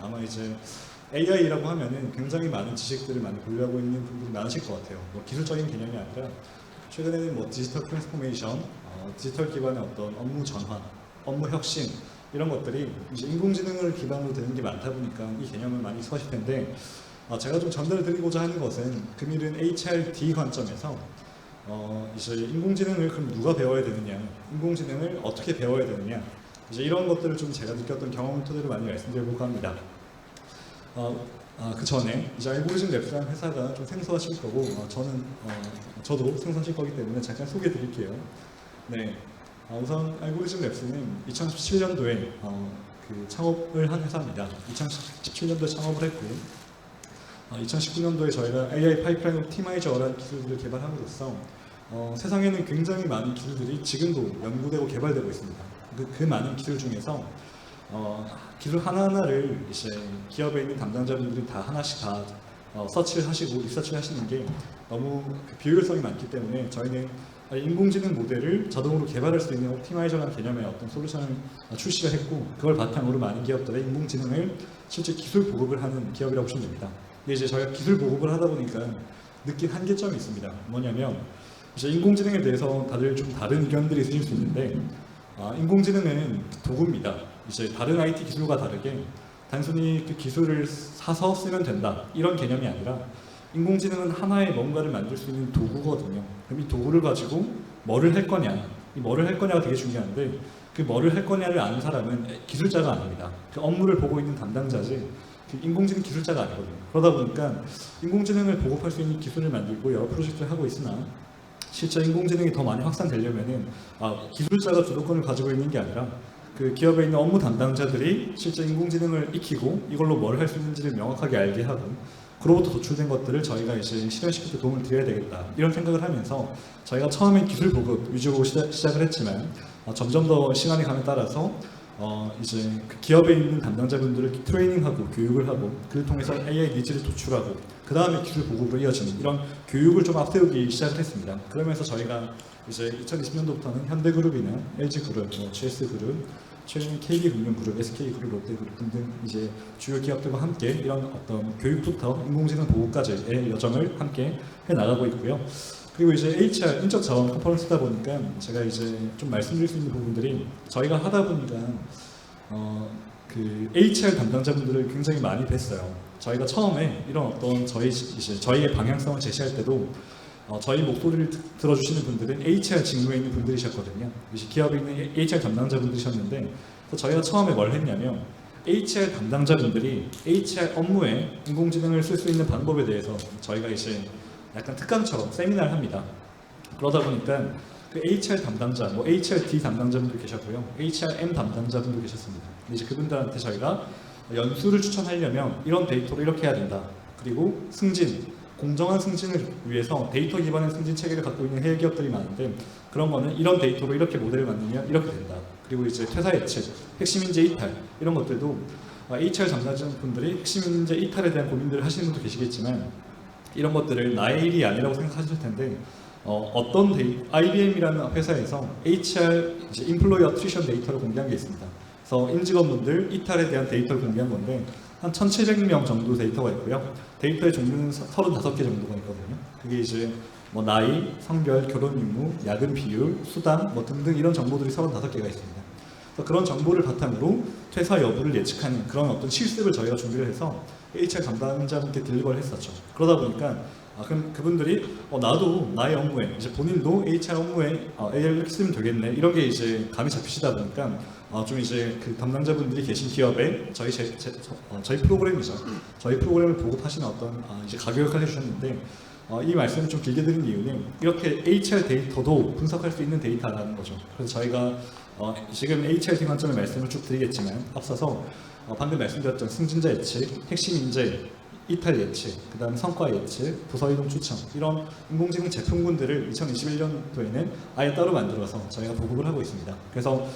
아마 이제 AI라고 하면은 굉장히 많은 지식들을 많이 보유하고 있는 분들이 많으실 것 같아요. 뭐 기술적인 개념이 아니라 최근에는 뭐 디지털 트랜스포메이션, 디지털 기반의 어떤 업무 전환, 업무 혁신 이런 것들이 이제 인공지능을 기반으로 되는 게 많다 보니까 이 개념을 많이 익숙하실 텐데 제가 좀 전달을 드리고자 하는 것은 금일은 HRD 관점에서 이제 인공지능을 그럼 누가 배워야 되느냐, 인공지능을 어떻게 배워야 되느냐, 이제 이런 것들을 좀 제가 느꼈던 경험 토대로 많이 말씀드려볼까 합니다. 그 전에 이제 알고리즘 랩스라는 회사가 좀 생소하실 거고 저도 생소하실 거기 때문에 잠깐 소개해 드릴게요. 네, 우선 알고리즘 랩스는 2017년도에 그 창업을 한 회사입니다. 2017년도에 창업을 했고 2019년도에 저희가 AI 파이프라인 옵티마이저라는 기술들을 개발함으로써 세상에는 굉장히 많은 기술들이 지금도 연구되고 개발되고 있습니다. 그 많은 기술 중에서 기술 하나하나를 이제 기업에 있는 담당자분들이 다 하나씩 다 서치를 하시고 리서치를 하시는 게 너무 비효율성이 많기 때문에 저희는 인공지능 모델을 자동으로 개발할 수 있는 옵티마이저라는 개념의 어떤 솔루션을 출시를 했고 그걸 바탕으로 많은 기업들의 인공지능을 실제 기술 보급을 하는 기업이라고 보시면 됩니다. 근데 이제 저희가 기술 보급을 하다 보니까 느낀 한계점이 있습니다. 뭐냐면 이제 인공지능에 대해서 다들 좀 다른 의견들이 있으실 수 있는데 인공지능은 도구입니다. 이제 다른 IT 기술과 다르게 단순히 그 기술을 사서 쓰면 된다 이런 개념이 아니라 인공지능은 하나의 뭔가를 만들 수 있는 도구거든요. 그럼 이 도구를 가지고 뭐를 할 거냐, 이 뭐를 할 거냐가 되게 중요한데 그 뭐를 할 거냐를 아는 사람은 기술자가 아닙니다. 그 업무를 보고 있는 담당자지 그 인공지능 기술자가 아니거든요. 그러다 보니까 인공지능을 보급할 수 있는 기술을 만들고 여러 프로젝트를 하고 있으나 실제 인공지능이 더 많이 확산되려면은 기술자가 주도권을 가지고 있는 게 아니라 그 기업에 있는 업무 담당자들이 실제 인공지능을 익히고 이걸로 뭘 할 수 있는지를 명확하게 알게 하고 그로부터 도출된 것들을 저희가 이제 실현시킬 때 도움을 드려야 되겠다 이런 생각을 하면서 저희가 처음엔 기술 보급 위주로 시작을 했지만 점점 더 시간이 감에 따라서 이제 그 기업에 있는 담당자분들을 트레이닝하고 교육을 하고 그를 통해서 AI 니즈를 도출하고 그 다음에 기술 보급으로 이어지는 이런 교육을 좀 앞세우기 시작을 했습니다. 그러면서 저희가 이제 2020년도부터는 현대그룹이나 LG그룹, GS그룹, 최근 KB금융그룹, SK그룹, 롯데그룹 등등 이제 주요 기업들과 함께 이런 어떤 교육부터 인공지능 보급까지의 여정을 함께 해 나가고 있고요. 그리고 이제 HR 인적 자원 컨퍼런스다 보니까 제가 이제 좀 말씀드릴 수 있는 부분들이 저희가 하다 보니까 그 HR 담당자분들을 굉장히 많이 뵀어요. 저희가 처음에 이런 어떤 저희의 방향성을 제시할 때도 저희 목소리를 들어주시는 분들은 HR 직무에 있는 분들이셨거든요. 기업에 있는 HR 담당자분들이셨는데 저희가 처음에 뭘 했냐면 HR 담당자분들이 HR 업무에 인공지능을 쓸 수 있는 방법에 대해서 저희가 이제 약간 특강처럼 세미나를 합니다. 그러다 보니까 그 HR 담당자, 뭐 HRD 담당자분도 계셨고요, HRM 담당자분도 계셨습니다. 이제 그분들한테 저희가 연수를 추천하려면 이런 데이터로 이렇게 해야 된다. 그리고 승진, 공정한 승진을 위해서 데이터 기반의 승진 체계를 갖고 있는 해외 기업들이 많은데 그런 거는 이런 데이터로 이렇게 모델을 만들면 이렇게 된다. 그리고 이제 퇴사 예측, 핵심 인재 이탈 이런 것들도 HR 담당자분들이 핵심 인재 이탈에 대한 고민들을 하시는 분도 계시겠지만 이런 것들을 나의 일이 아니라고 생각하실 텐데 IBM이라는 회사에서 HR 이제 인플로이 어트리션 데이터를 공개한 게 있습니다. 그래서 임직원분들 이탈에 대한 데이터를 공개한 건데 한 1,700명 정도 데이터가 있고요. 데이터의 종류는 35개 정도가 있거든요. 그게 이제 뭐 나이, 성별, 결혼 유무, 야근 비율, 수당 뭐 등등 이런 정보들이 35개가 있습니다. 그래서 그런 정보를 바탕으로 퇴사 여부를 예측하는 그런 어떤 실습을 저희가 준비를 해서 HR 담당자분께 딜리버를 했었죠. 그러다 보니까 그럼 그분들이 나도 나의 업무에 이제 본인도 HR 업무에 AI를 이렇게 쓰면 되겠네 이런 게 이제 감이 잡히시다 보니까 좀 이제 그 담당자분들이 계신 기업에 저희 프로그램이죠. 저희 프로그램을 보급하시는 어떤 이제 가교육을 해주셨는데 이 말씀을 좀 길게 드린 이유는 이렇게 HR 데이터도 분석할 수 있는 데이터라는 거죠. 그래서 저희가 지금 HRD 관점의 말씀을 쭉 드리겠지만 앞서서 방금 말씀드렸던 승진자 예측, 핵심 인재 이탈 예측, 그 다음 성과 예측, 부서 이동 추천 이런 인공지능 제품군들을 2021년도에는 아예 따로 만들어서 저희가 보급을 하고 있습니다. 그래서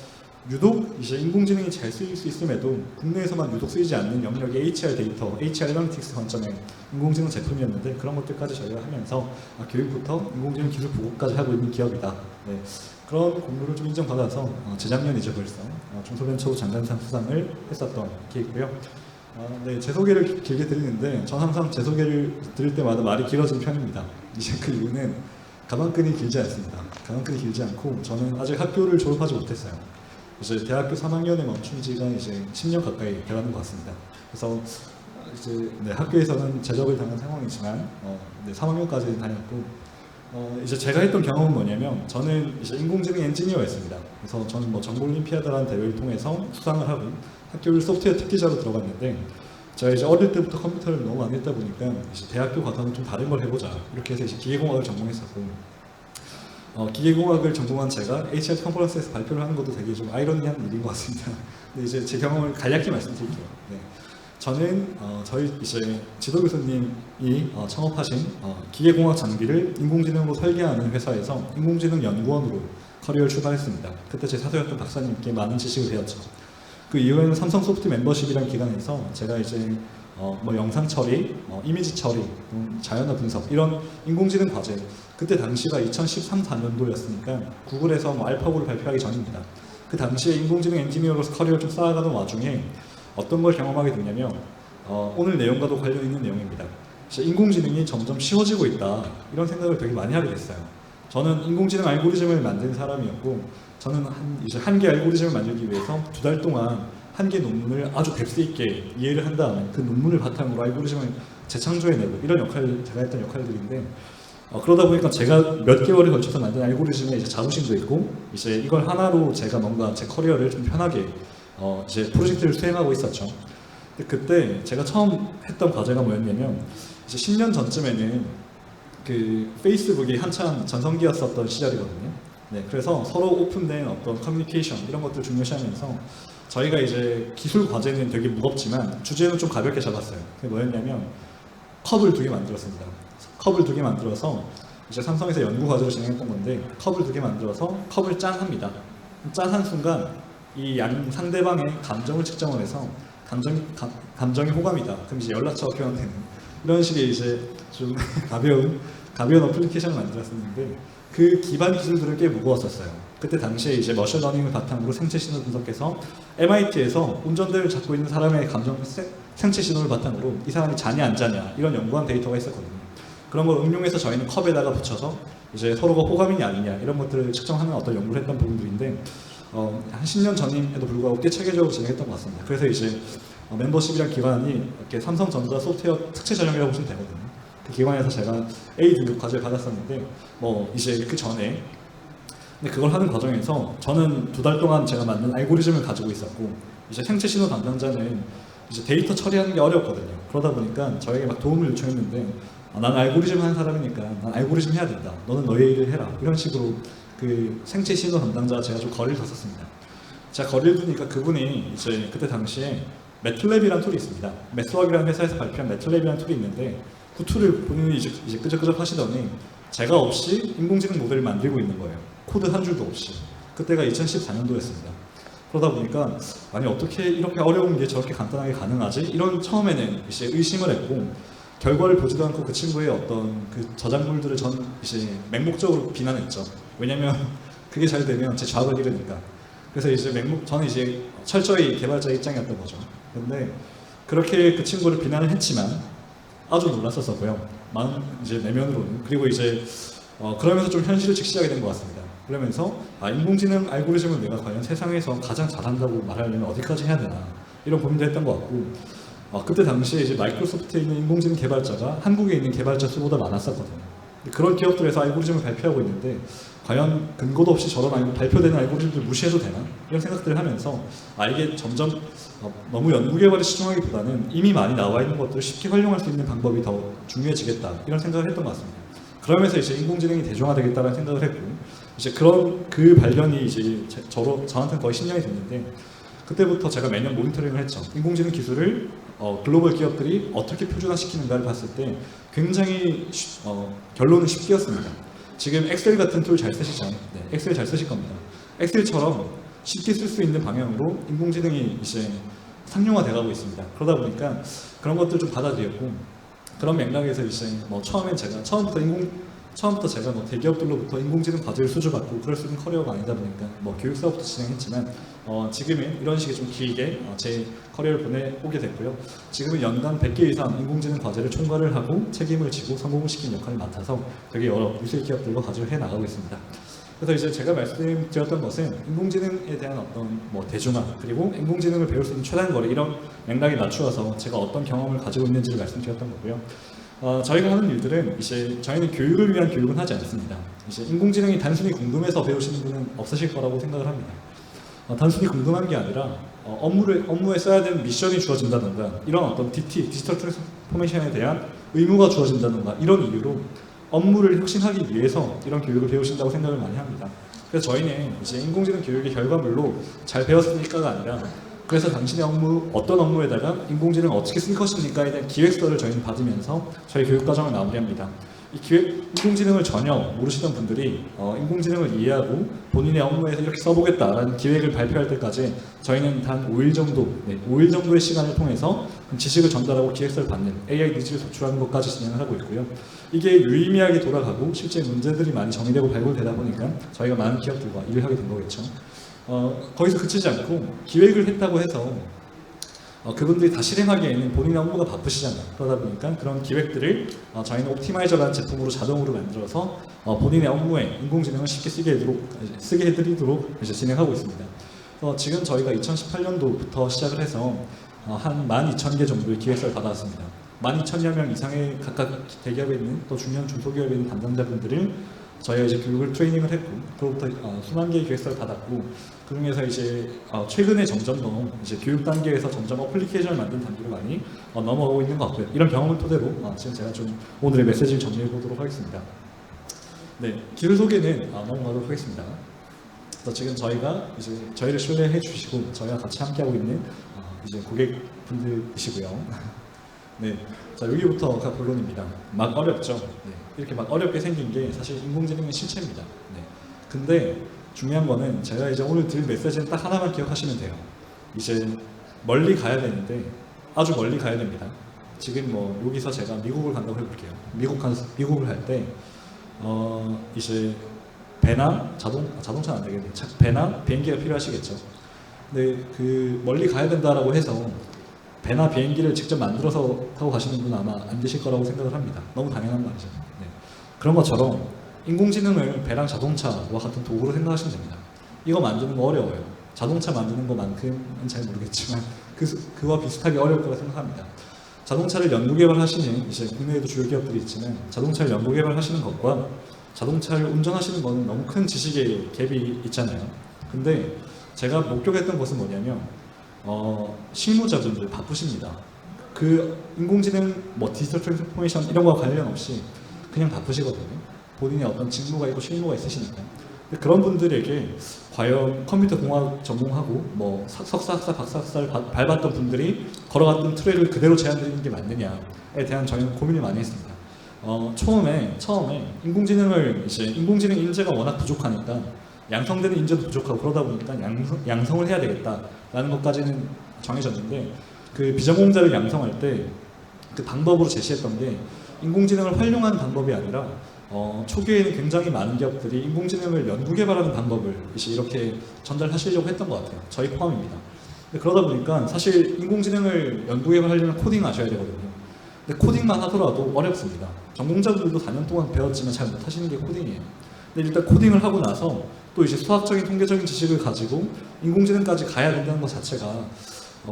유독 이제 인공지능이 잘 쓰일 수 있음에도 국내에서만 유독 쓰이지 않는 영역의 HR 데이터, HR 애널리틱스 관점의 인공지능 제품이었는데 그런 것들까지 저희가 하면서 교육부터 인공지능 기술 보급까지 하고 있는 기업이다. 네. 그런 공로를 좀 인정받아서 재작년이죠 벌써 중소벤처 장관상 수상을 했었던 기회고요. 네, 제 소개를 길게 드리는데 전 항상 제 소개를 드릴 때마다 말이 길어지는 편입니다. 이제 그 이유는 가방끈이 길지 않습니다. 가방끈이 길지 않고 저는 아직 학교를 졸업하지 못했어요. 이제 대학교 3학년에 멈춘 지가 이제 10년 가까이 돼가는 것 같습니다. 그래서 이제 네, 학교에서는 제적을 당한 상황이지만 네, 3학년까지 다녔고 이제 제가 했던 경험은 뭐냐면 저는 이제 인공지능 엔지니어였습니다. 그래서 저는 뭐 정보올림피아드라는 대회를 통해서 수상을 하고 학교를 소프트웨어 특기자로 들어갔는데 제가 이제 어릴 때부터 컴퓨터를 너무 많이 했다 보니까 이제 대학교 가서는 좀 다른 걸 해보자 이렇게 해서 이제 기계공학을 전공했었고 기계공학을 전공한 제가 HR 컨퍼런스에서 발표를 하는 것도 되게 좀 아이러니한 일인 것 같습니다. 근데 이제 제 경험을 간략히 말씀드릴게요. 네. 저는 저희 이제 지도 교수님이 창업하신 기계공학 장비를 인공지능으로 설계하는 회사에서 인공지능 연구원으로 커리어를 출발했습니다. 그때 제 사수였던 박사님께 많은 지식을 배웠죠. 그 이후에는 삼성소프트 멤버십이라는 기관에서 제가 이제 뭐 영상 처리, 이미지 처리, 자연어 분석 이런 인공지능 과제 그때 당시가 2013, 14년도였으니까 구글에서 뭐 알파고를 발표하기 전입니다. 그 당시에 인공지능 엔지니어로서 커리어를 좀 쌓아가는 와중에 어떤 걸 경험하게 됐냐면 오늘 내용과도 관련 있는 내용입니다. 인공지능이 점점 쉬워지고 있다 이런 생각을 되게 많이 하게 됐어요. 저는 인공지능 알고리즘을 만든 사람이었고 저는 이제 한 개 알고리즘을 만들기 위해서 2달 동안 한 개 논문을 아주 뎁스 있게 이해를 한 다음에 그 논문을 바탕으로 알고리즘을 재창조해내고 이런 역할을 제가 했던 역할들인데 그러다 보니까 제가 몇 개월에 걸쳐서 만든 알고리즘에 이제 자부심도 있고 이제 이걸 하나로 제가 뭔가 제 커리어를 좀 편하게 이제 프로젝트를 수행하고 있었죠. 근데 그때 제가 처음 했던 과제가 뭐였냐면 이제 10년 전쯤에는 그 페이스북이 한참 전성기였었던 시절이거든요. 네, 그래서 서로 오픈된 어떤 커뮤니케이션 이런 것들 중요시하면서 저희가 이제 기술 과제는 되게 무겁지만 주제는 좀 가볍게 잡았어요. 그게 뭐였냐면 컵을 2개 만들었습니다. 컵을 2개 만들어서 이제 삼성에서 연구 과제로 진행했던 건데 컵을 2개 만들어서 컵을 짠합니다. 짠한 순간 이 상대방의 감정을 측정을 해서 감정이 호감이다. 그럼 이제 연락처가 교환되는 이런 식의 이제 좀 가벼운 어플리케이션을 만들었었는데 그 기반 기술들은 꽤 무거웠었어요. 그때 당시에 이제 머신러닝을 바탕으로 생체 신호 분석해서 MIT에서 운전대를 잡고 있는 사람의 생체 신호를 바탕으로 이 사람이 자냐 안 자냐 이런 연구한 데이터가 있었거든요. 그런 걸 응용해서 저희는 컵에다가 붙여서 이제 서로가 호감이냐 아니냐 이런 것들을 측정하는 어떤 연구를 했던 부분들인데 한 10년 전임에도 불구하고 꽤 체계적으로 진행했던 것 같습니다. 그래서 이제 멤버십이란 기관이 이렇게 삼성전자 소프트웨어 특채 전형이라고 보시면 되거든요. 그 기관에서 제가 A 등급 과제를 받았었는데 뭐 이제 그 전에 근데 그걸 하는 과정에서 저는 2달 동안 제가 만든 알고리즘을 가지고 있었고 이제 생체 신호 담당자는 이제 데이터 처리하는 게 어렵거든요. 그러다 보니까 저에게 막 도움을 요청했는데 난 알고리즘 하는 사람이니까 난 알고리즘 해야 된다. 너는 너의 일을 해라. 이런 식으로 그 생체 신호 담당자와 제가 좀 거리를 뒀었습니다. 제가 거리를 두니까 그분이 이제 그때 당시에 매틀랩이라는 툴이 있습니다. 매스웍이라는 회사에서 발표한 매틀랩이라는 툴이 있는데 그 툴을 본인이 이제 끄적끄적 하시더니 제가 없이 인공지능 모델을 만들고 있는 거예요. 코드 한 줄도 없이. 그때가 2014년도였습니다. 그러다 보니까 아니 어떻게 이렇게 어려운 게 저렇게 간단하게 가능하지? 이런 처음에는 이제 의심을 했고 결과를 보지도 않고 그 친구의 어떤 그 저작물들을 전 이제 맹목적으로 비난했죠. 왜냐면 그게 잘 되면 제 좌우를 잃으니까. 그래서 이제 저는 이제 철저히 개발자 입장이었던 거죠. 근데 그렇게 그 친구를 비난을 했지만 아주 놀랐었고요. 마음 이제 내면으로는. 그리고 이제 그러면서 좀 현실을 직시하게 된 것 같습니다. 그러면서 인공지능 알고리즘을 내가 과연 세상에서 가장 잘한다고 말하려면 어디까지 해야 되나 이런 고민도 했던 것 같고 그때 당시에 이제 마이크로소프트에 있는 인공지능 개발자가 한국에 있는 개발자 수보다 많았었거든요. 그런 기업들에서 알고리즘을 발표하고 있는데 과연 근거도 없이 저런 발표되는 알고리즘을 무시해도 되나? 이런 생각들을 하면서 이게 점점 너무 연구개발에 치중하기보다는 이미 많이 나와 있는 것들을 쉽게 활용할 수 있는 방법이 더 중요해지겠다 이런 생각을 했던 것 같습니다. 그러면서 이제 인공지능이 대중화되겠다는 생각을 했고 이제 그 발견이 이제 저한테는 거의 10년이 됐는데 그때부터 제가 매년 모니터링을 했죠. 인공지능 기술을 글로벌 기업들이 어떻게 표준화시키는가를 봤을 때 굉장히 결론은 쉽게였습니다. 지금 엑셀 같은 툴 잘 쓰시죠? 네, 엑셀 잘 쓰실 겁니다. 엑셀처럼 쉽게 쓸 수 있는 방향으로 인공지능이 이제 상용화돼가고 있습니다. 그러다 보니까 그런 것들 좀 받아들였고 그런 맥락에서 이제 처음부터 처음부터 제가 뭐 대기업들로부터 인공지능 과제를 수주받고 그럴 수 있는 커리어가 아니다 보니까 뭐 교육사부터 진행했지만 지금은 이런 식의 좀 길게 제 커리어를 보내오게 됐고요. 지금은 연간 100개 이상 인공지능 과제를 총괄을 하고 책임을 지고 성공을 시키는 역할을 맡아서 되게 여러 유수의 기업들과 과제를 해나가고 있습니다. 그래서 이제 제가 말씀드렸던 것은 인공지능에 대한 어떤 뭐 대중화 그리고 인공지능을 배울 수 있는 최단 거리 이런 맥락에 맞추어서 제가 어떤 경험을 가지고 있는지를 말씀드렸던 거고요. 저희가 하는 일들은 이제 저희는 교육을 위한 교육은 하지 않습니다. 이제 인공지능이 단순히 궁금해서 배우시는 분은 없으실 거라고 생각을 합니다. 단순히 궁금한 게 아니라 업무에 써야 되는 미션이 주어진다던가 이런 어떤 디지털 트랜스포메이션에 대한 의무가 주어진다던가 이런 이유로 업무를 혁신하기 위해서 이런 교육을 배우신다고 생각을 많이 합니다. 그래서 저희는 이제 인공지능 교육의 결과물로 잘 배웠으니까가 아니라 그래서 당신의 업무, 어떤 업무에다가 인공지능을 어떻게 쓸 것입니까에 대한 기획서를 저희는 받으면서 저희 교육 과정을 마무리합니다. 인공지능을 전혀 모르시던 분들이 인공지능을 이해하고 본인의 업무에서 이렇게 써보겠다라는 기획을 발표할 때까지 저희는 단 5일 정도, 5일 정도의 시간을 통해서 지식을 전달하고 기획서를 받는 AI 니즈를 도출하는 것까지 진행을 하고 있고요. 이게 유의미하게 돌아가고 실제 문제들이 많이 정의되고 발굴되다 보니까 저희가 많은 기업들과 일을 하게 된 거겠죠. 거기서 그치지 않고 기획을 했다고 해서 그분들이 다 실행하기에는 본인의 업무가 바쁘시잖아요. 그러다 보니까 그런 기획들을 저희는 옵티마이저라는 제품으로 자동으로 만들어서 본인의 업무에 인공지능을 쉽게 쓰게 해드리도록 이제 진행하고 있습니다. 지금 저희가 2018년도부터 시작을 해서 한 12,000개 정도의 기획서를 받아왔습니다. 12,000여 명 이상의 각각 대기업에 있는 또 중견 중소기업에 있는 담당자분들을 저희가 이제 교육을 트레이닝을 했고 그로부터 수만 개의 기획서를 받았고 그 중에서 이제 최근에 점점 더 이제 교육 단계에서 점점 어플리케이션을 만든 단계로 많이 넘어가고 있는 것 같고요. 이런 경험을 토대로 지금 제가 좀 오늘의 메시지를 정리해 보도록 하겠습니다. 네, 기술 소개는 넘어가도록 하겠습니다. 그래서 지금 저희가 이제 저희를 신뢰해 주시고 저희와 같이 함께하고 있는 이제 고객분들이시고요. 네, 자 여기부터가 본론입니다. 막 어렵죠. 네, 이렇게 막 어렵게 생긴 게 사실 인공지능의 실체입니다. 네, 근데 중요한 거는 제가 이제 오늘 드릴 메시지는 딱 하나만 기억하시면 돼요. 이제 멀리 가야 되는데 아주 멀리 가야 됩니다. 지금 뭐 여기서 제가 미국을 간다고 해볼게요. 미국을 갈 때 이제 배나 자동차는 안 되겠네요. 배나 비행기가 필요하시겠죠. 근데 그 멀리 가야 된다라고 해서 배나 비행기를 직접 만들어서 타고 가시는 분은 아마 안 되실 거라고 생각을 합니다. 너무 당연한 말이죠. 네. 그런 것처럼 인공지능을 배랑 자동차와 같은 도구로 생각하시면 됩니다. 이거 만드는 거 어려워요. 자동차 만드는 것만큼은 잘 모르겠지만 그와 비슷하게 어려울 거라 생각합니다. 자동차를 연구개발하시는 이제 국내에도 주요 기업들이 있지만 자동차를 연구개발하시는 것과 자동차를 운전하시는 것은 너무 큰 지식의 갭이 있잖아요. 근데 제가 목격했던 것은 뭐냐면 실무자분들 바쁘십니다. 그 인공지능, 뭐 디지털 트랜스포메이션 이런 거와 관련 없이 그냥 바쁘시거든요. 본인의 어떤 직무가 있고 실무가 있으시니까. 근데 그런 분들에게 과연 컴퓨터 공학 전공하고 뭐 석사, 학사, 박사, 학사를 밟았던 분들이 걸어갔던 트랙을 그대로 제안드리는 게 맞느냐에 대한 저희는 고민을 많이 했습니다. 처음에 인공지능 인재가 워낙 부족하니까 양성되는 인재도 부족하고 그러다 보니까 양성을 해야 되겠다라는 것까지는 정해졌는데 그 비전공자를 양성할 때 그 방법으로 제시했던 게 인공지능을 활용하는 방법이 아니라 초기에는 굉장히 많은 기업들이 인공지능을 연구개발하는 방법을 이렇게 전달하시려고 했던 것 같아요. 저희 포함입니다. 그러다 보니까 사실 인공지능을 연구개발하려면 코딩하셔야 되거든요. 근데 코딩만 하더라도 어렵습니다. 전공자분들도 4년 동안 배웠지만 잘 못하시는 게 코딩이에요. 근데 일단 코딩을 하고 나서 또 이제 수학적인 통계적인 지식을 가지고 인공지능까지 가야 된다는 것 자체가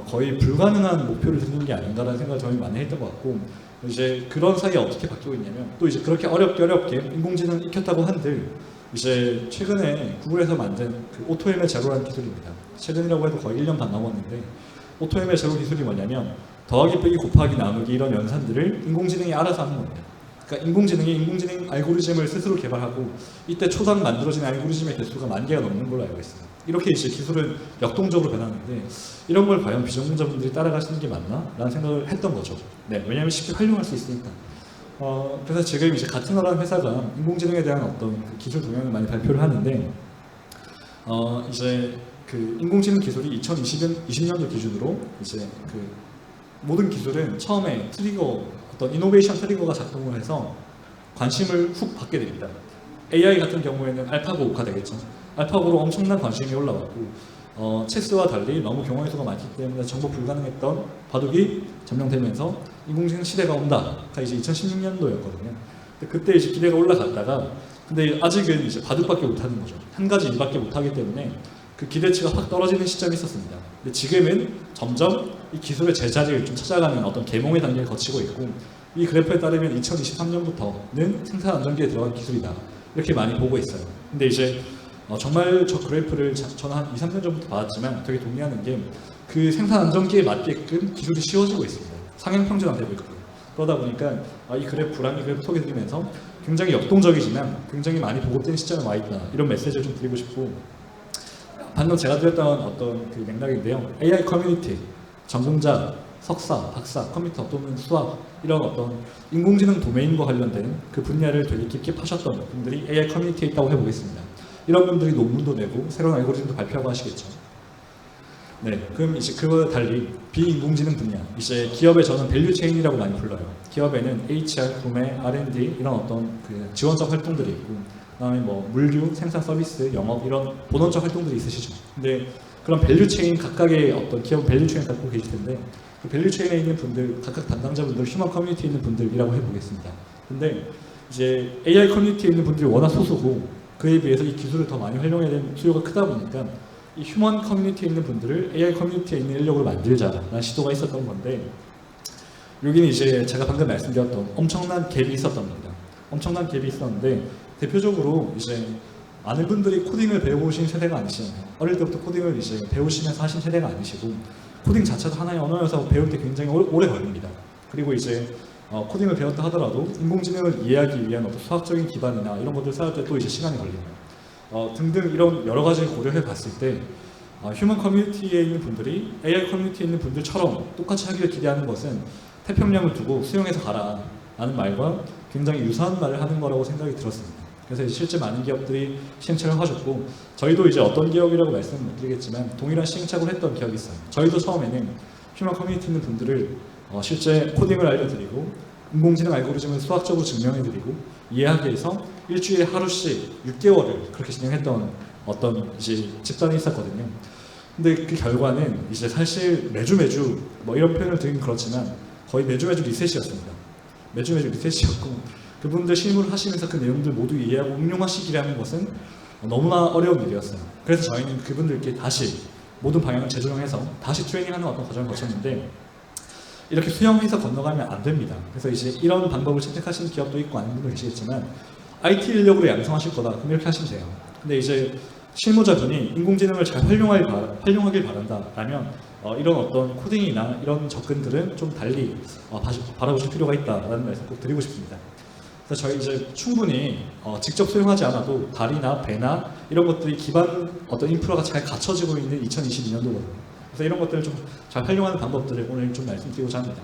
거의 불가능한 목표를 두는 게 아닌가라는 생각을 저희 많이 했던 것 같고 이제 그런 사이에 어떻게 바뀌고 있냐면 또 이제 그렇게 어렵게 인공지능을 익혔다고 한들 이제 최근에 구글에서 만든 그 오토ML 제로라는 기술입니다. 최근이라고 해도 거의 1년 반 넘었는데 오토ML 제로 기술이 뭐냐면 더하기 빼기 곱하기 나누기 이런 연산들을 인공지능이 알아서 하는 겁니다. 그러니까 인공지능이 인공지능 알고리즘을 스스로 개발하고 이때 초당 만들어진 알고리즘의 개수가 10,000개가 넘는 걸로 알고 있어요. 이렇게 이제 기술은 역동적으로 변하는데 이런 걸 과연 비전공자분들이 따라가시는 게 맞나? 라는 생각을 했던 거죠. 네, 왜냐하면 쉽게 활용할 수 있으니까. 그래서 지금 이제 가트너라는 회사가 인공지능에 대한 어떤 그 기술 동향을 많이 발표를 하는데 이제 그 인공지능 기술이 2020년도 기준으로 이제 그 모든 기술은 처음에 어떤 이노베이션 트리거가 작동을 해서 관심을 훅 받게 됩니다. AI 같은 경우에는 알파고가 되겠죠. 알파고로 엄청난 관심이 올라왔고 체스와 달리 너무 경우의 수가 많기 때문에 정보 불가능했던 바둑이 점령되면서 인공지능 시대가 온다가 이제 2016년도였거든요. 그때 이제 기대가 올라갔다가 근데 아직은 이제 바둑밖에 못하는 거죠. 한 가지 일밖에 못하기 때문에 그 기대치가 확 떨어지는 시점이 있었습니다. 근데 지금은 점점 이 기술의 제자리를 좀 찾아가는 어떤 계몽의 단계를 거치고 있고 이 그래프에 따르면 2023년부터는 생산 안정기에 들어간 기술이다. 이렇게 많이 보고 있어요. 근데 이제 정말 저 그래프를 저는 한 2, 3년 전부터 봤지만 되게 동의하는 게 그 생산 안정기에 맞게끔 기술이 쉬워지고 있습니다. 상향 평준화되고 있고 그러다 보니까 이 그래프랑 이 그래프 소개드리면서 굉장히 역동적이지만 굉장히 많이 보급된 시점에 와 있다. 이런 메시지를 좀 드리고 싶고 방금 제가 드렸던 어떤 그 맥락인데요. AI 커뮤니티, 전공자, 석사, 박사, 컴퓨터 또는 수학 이런 어떤 인공지능 도메인과 관련된 그 분야를 되게 깊게 파셨던 분들이 AI 커뮤니티에 있다고 해보겠습니다. 이런 분들이 논문도 내고 새로운 알고리즘도 발표하고 하시겠죠. 네, 그럼 이제 그와 달리 비인공지능 분야, 이제 기업의 저는 밸류 체인이라고 많이 불러요. 기업에는 HR, 구매, R&D 이런 어떤 그 지원적 활동들이 있고, 그다음에 뭐 물류, 생산 서비스, 영업 이런 본원적 활동들이 있으시죠. 근데 그런 밸류 체인 각각의 어떤 기업 밸류 체인 갖고 계실 텐데 그 밸류 체인에 있는 분들, 각각 담당자분들, 휴먼 커뮤니티에 있는 분들이라고 해보겠습니다. 근데 이제 AI 커뮤니티에 있는 분들이 워낙 소수고 그에 비해서 이 기술을 더 많이 활용해야 되는 수요가 크다 보니까 이 휴먼 커뮤니티에 있는 분들을 AI 커뮤니티에 있는 인력으로 만들자라는 시도가 있었던 건데 여기는 이제 제가 방금 말씀드렸던 엄청난 갭이 있었던 겁니다. 엄청난 갭이 있었는데 대표적으로 이제 많은 분들이 코딩을 배워오신 세대가 아니시잖아요. 어릴 때부터 코딩을 이제 배우시면서 하신 세대가 아니시고 코딩 자체도 하나의 언어여서 배울 때 굉장히 오래 걸립니다. 그리고 이제 코딩을 배웠다 하더라도 인공지능을 이해하기 위한 어떤 수학적인 기반이나 이런 것들 쌓을 때 또 이제 시간이 걸립니다. 등등 이런 여러 가지를 고려해 봤을 때 휴먼 커뮤니티에 있는 분들이 AI 커뮤니티에 있는 분들처럼 똑같이 하기를 기대하는 것은 태평양을 두고 수용해서 가라 라는 말과 굉장히 유사한 말을 하는 거라고 생각이 들었습니다. 그래서 실제 많은 기업들이 시행착오를 하셨고 저희도 이제 어떤 기업이라고 말씀은 못 드리겠지만 동일한 시행착오를 했던 기업이 있어요. 저희도 처음에는 휴먼 커뮤니티 있는 분들을 실제 코딩을 알려드리고 인공지능 알고리즘을 수학적으로 증명해드리고 이해하기 위해서 일주일에 하루씩 6개월을 그렇게 진행했던 어떤 이제 집단이 있었거든요. 근데 그 결과는 이제 사실 매주 뭐 이런 표현을 드리긴 그렇지만 거의 매주 리셋이었습니다. 매주 리셋이었고 그분들 실무를 하시면서 그 내용들 모두 이해하고 응용하시기라는 것은 너무나 어려운 일이었어요. 그래서 저희는 그분들께 다시 모든 방향을 재조정해서 다시 트레이닝하는 어떤 과정을 거쳤는데 이렇게 수용해서 건너가면 안 됩니다. 그래서 이제 이런 방법을 채택하시는 기업도 있고 아닌 분도 계시겠지만 IT 인력으로 양성하실 거다. 그럼 이렇게 하시면 돼요. 근데 이제 실무자분이 인공지능을 잘 활용하길 바란다라면 이런 어떤 코딩이나 이런 접근들은 좀 달리 바라보실 필요가 있다라는 말씀 꼭 드리고 싶습니다. 그래서 저희 이제 충분히 직접 수용하지 않아도 다리나 배나 이런 것들이 기반 어떤 인프라가 잘 갖춰지고 있는 2022년도거든요. 그래서 이런 것들을 좀 잘 활용하는 방법들을 오늘 좀 말씀드리고자 합니다.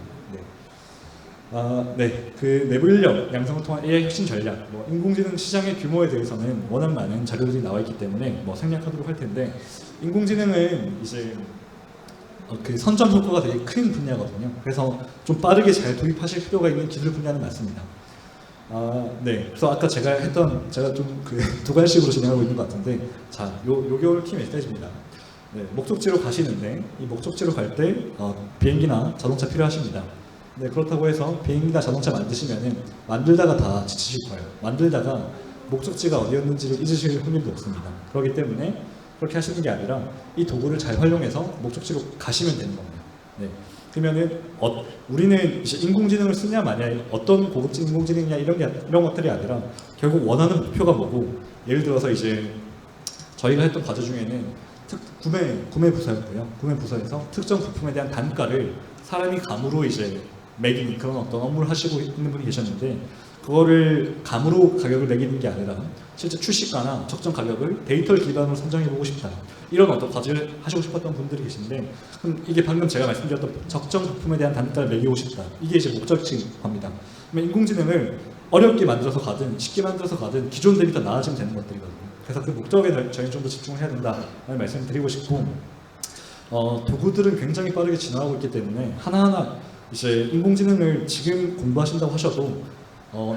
네. 그 내부 인력 양성을 통한 AI 혁신 전략, 인공지능 시장의 규모에 대해서는 워낙 많은 자료들이 나와 있기 때문에 생략하도록 할 텐데 인공지능은 이제 그 선점 효과가 되게 큰 분야거든요. 그래서 좀 빠르게 잘 도입하실 필요가 있는 기술 분야는 맞습니다. 네. 그래서 아까 제가 좀 그 두관식으로 진행하고 있는 것 같은데, 자, 요게 키 메시지입니다. 네, 목적지로 가시는데 이 목적지로 갈 때 비행기나 자동차 필요하십니다. 네, 그렇다고 해서 비행기나 자동차 만들다가 다 지치실 거예요. 만들다가 목적지가 어디였는지를 잊으실 확률도 없습니다. 그렇기 때문에 그렇게 하시는 게 아니라 이 도구를 잘 활용해서 목적지로 가시면 되는 겁니다. 네. 그러면은 우리는 이제 인공지능을 쓰냐 마냐 어떤 고급진 인공지능이냐 이런 것들이 아니라 결국 원하는 목표가 뭐고 예를 들어서 이제 저희가 했던 과제 중에는 구매 부서였고요. 구매 부서에서 특정 부품에 대한 단가를 사람이 감으로 이제 매기는 그런 어떤 업무를 하시고 있는 분이 계셨는데 그거를 감으로 가격을 매기는 게 아니라 실제 출시가나 적정 가격을 데이터를 기반으로 선정해보고 싶다. 이런 어떤 과제를 하시고 싶었던 분들이 계신데 그럼 이게 방금 제가 말씀드렸던 적정 부품에 대한 단가를 매기고 싶다. 이게 이제 목적지인 겁니다. 그러면 인공지능을 어렵게 만들어서 가든 쉽게 만들어서 가든 기존 대비 더 나아지면 되는 것들이거든요. 그래서 그 목적에 저희는 좀 더 집중을 해야 된다는 말씀을 드리고 싶고 도구들은 굉장히 빠르게 진화하고 있기 때문에 하나하나 이제 인공지능을 지금 공부하신다고 하셔도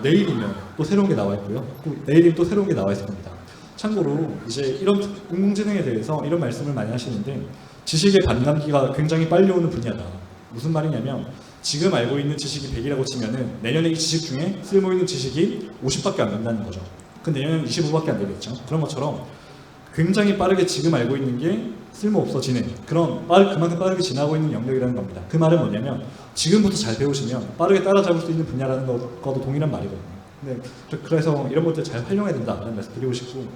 내일이면 또 새로운 게 나와 있고요. 또 내일이면 또 새로운 게 나와 있을 겁니다. 참고로 이제 이런 인공지능에 대해서 이런 말씀을 많이 하시는데 지식의 반감기가 굉장히 빨리 오는 분야다. 무슨 말이냐면 지금 알고 있는 지식이 100이라고 치면은 내년에 이 지식 중에 쓸모있는 지식이 50밖에 안 된다는 거죠. 그 내년에는 25밖에 안 되겠죠. 그런 것처럼 굉장히 빠르게 지금 알고 있는 게 쓸모 없어지는 그런 그만큼 빠르게 지나고 있는 영역이라는 겁니다. 그 말은 뭐냐면 지금부터 잘 배우시면 빠르게 따라잡을 수 있는 분야라는 것과도 동일한 말이거든요. 네, 그래서 이런 것들 잘 활용해야 된다는 말씀 드리고 싶고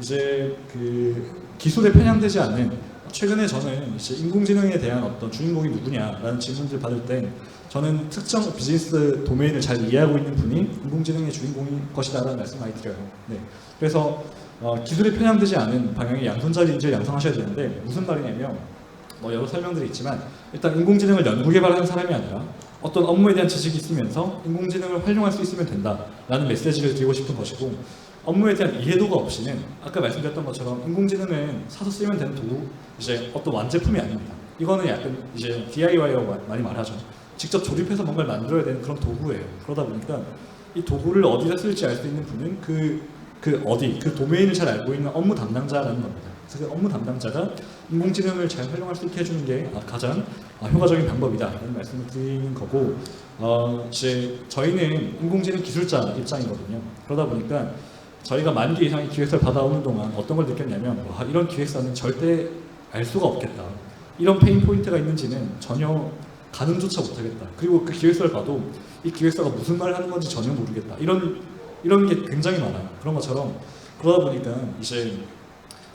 이제 그 기술에 편향되지 않는 최근에 저는 이제 인공지능에 대한 어떤 주인공이 누구냐라는 질문들 받을 때 저는 특정 비즈니스 도메인을 잘 이해하고 있는 분이 인공지능의 주인공일 것이다라는 말씀 많이 드려요. 네, 그래서 기술에 편향되지 않은 방향의 양손잡이 인재를 양성하셔야 되는데 무슨 말이냐면 여러 설명들이 있지만 일단 인공지능을 연구 개발하는 사람이 아니라 어떤 업무에 대한 지식이 있으면서 인공지능을 활용할 수 있으면 된다라는 메시지를 드리고 싶은 것이고 업무에 대한 이해도가 없이는 아까 말씀드렸던 것처럼 인공지능은 사서 쓰면 되는 도구 이제 어떤 완제품이 아닙니다. 이거는 약간 이제 DIY라고 많이 말하죠. 직접 조립해서 뭔가를 만들어야 되는 그런 도구예요. 그러다 보니까 이 도구를 어디다 쓸지 알 수 있는 분은 그 도메인을 잘 알고 있는 업무 담당자라는 겁니다. 그래서 그 업무 담당자가 인공지능을 잘 활용할 수 있게 해주는 게 가장 효과적인 방법이다라는 말씀을 드리는 거고 이제 저희는 인공지능 기술자 입장이거든요. 그러다 보니까 저희가 만 개 이상의 기획서를 받아오는 동안 어떤 걸 느꼈냐면 이런 기획서는 절대 알 수가 없겠다. 이런 페인 포인트가 있는지는 전혀 가늠조차 못하겠다. 그리고 그 기획서를 봐도 이 기획서가 무슨 말을 하는 건지 전혀 모르겠다. 이런 게 굉장히 많아요. 그런 것처럼 그러다 보니까 이제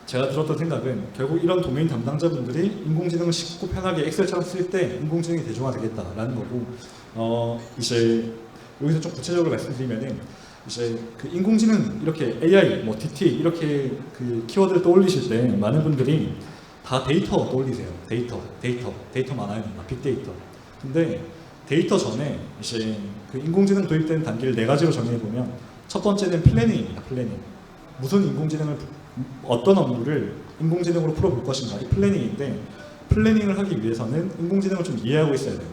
제가 들었던 생각은 결국 이런 도메인 담당자분들이 인공지능을 쉽고 편하게 엑셀처럼 쓸 때 인공지능이 대중화되겠다라는 거고 이제 여기서 좀 구체적으로 말씀드리면은 이제 그 인공지능 이렇게 AI, DT 이렇게 그 키워드를 떠올리실 때 많은 분들이 다 데이터 떠올리세요. 데이터 많아요. 빅데이터. 근데 데이터 전에 이제 그 인공지능 도입되는 단계를 4가지로 정리해 보면 첫 번째는 플래닝입니다. 플래닝. 무슨 어떤 업무를 인공지능으로 풀어볼 것인가 이 플래닝인데 플래닝을 하기 위해서는 인공지능을 좀 이해하고 있어야 돼요.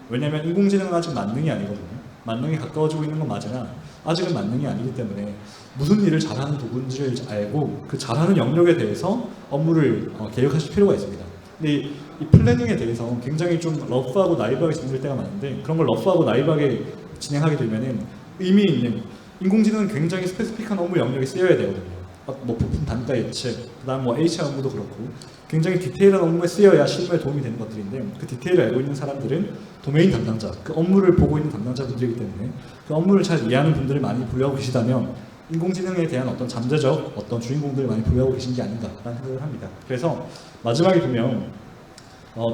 왜냐하면 인공지능은 아직 만능이 아니거든요. 만능에 가까워지고 있는 건 맞으나 아직은 만능이 아니기 때문에 무슨 일을 잘하는 도구인지를 알고 그 잘하는 영역에 대해서 업무를 계획하실 필요가 있습니다. 근데 이 플래닝에 대해서 굉장히 좀 러프하고 나이브하게 진행될 때가 많은데 그런 걸 러프하고 나이브하게 진행하게 되면은 의미 있는 인공지능은 굉장히 스페시픽한 업무 영역에 쓰여야 되거든요. 부품 단가 예측, 그다음 HR 업무도 그렇고 굉장히 디테일한 업무에 쓰여야 실무에 도움이 되는 것들인데 그 디테일을 알고 있는 사람들은 도메인 담당자, 그 업무를 보고 있는 담당자분들이기 때문에 그 업무를 잘 이해하는 분들을 많이 보유하고 계시다면 인공지능에 대한 어떤 잠재적 어떤 주인공들을 많이 보유하고 계신 게 아닌가라는 생각을 합니다. 그래서 마지막에 보면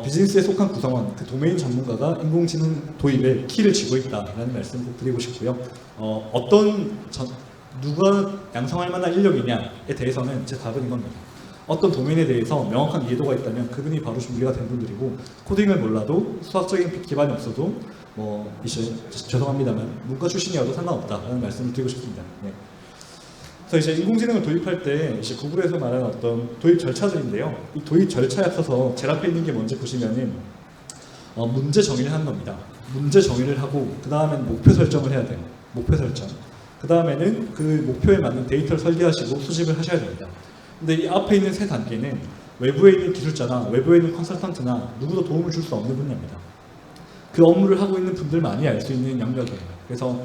비즈니스에 속한 구성원, 그 도메인 전문가가 인공지능 도입에 키를 쥐고 있다라는 말씀을 드리고 싶고요. 누가 양성할 만한 인력이냐에 대해서는 제 답은 이겁니다. 어떤 도메인에 대해서 명확한 이해도가 있다면 그분이 바로 준비가 된 분들이고 코딩을 몰라도 수학적인 기반이 없어도 이제 죄송합니다만 문과 출신이어도 상관없다라는 말씀을 드리고 싶습니다. 네. 그래서 이제 인공지능을 도입할 때 이제 구글에서 말하는 어떤 도입 절차들인데요. 이 도입 절차에 앞서서 제 앞에 있는 게 뭔지 보시면은 문제 정의를 하는 겁니다. 문제 정의를 하고 그 다음에는 목표 설정을 해야 돼요. 목표 설정. 그 다음에는 그 목표에 맞는 데이터를 설계하시고 수집을 하셔야 됩니다. 근데 이 앞에 있는 세 단계는 외부에 있는 기술자나 외부에 있는 컨설턴트나 누구도 도움을 줄 수 없는 분야입니다. 그 업무를 하고 있는 분들만이 알 수 있는 영역이에요. 그래서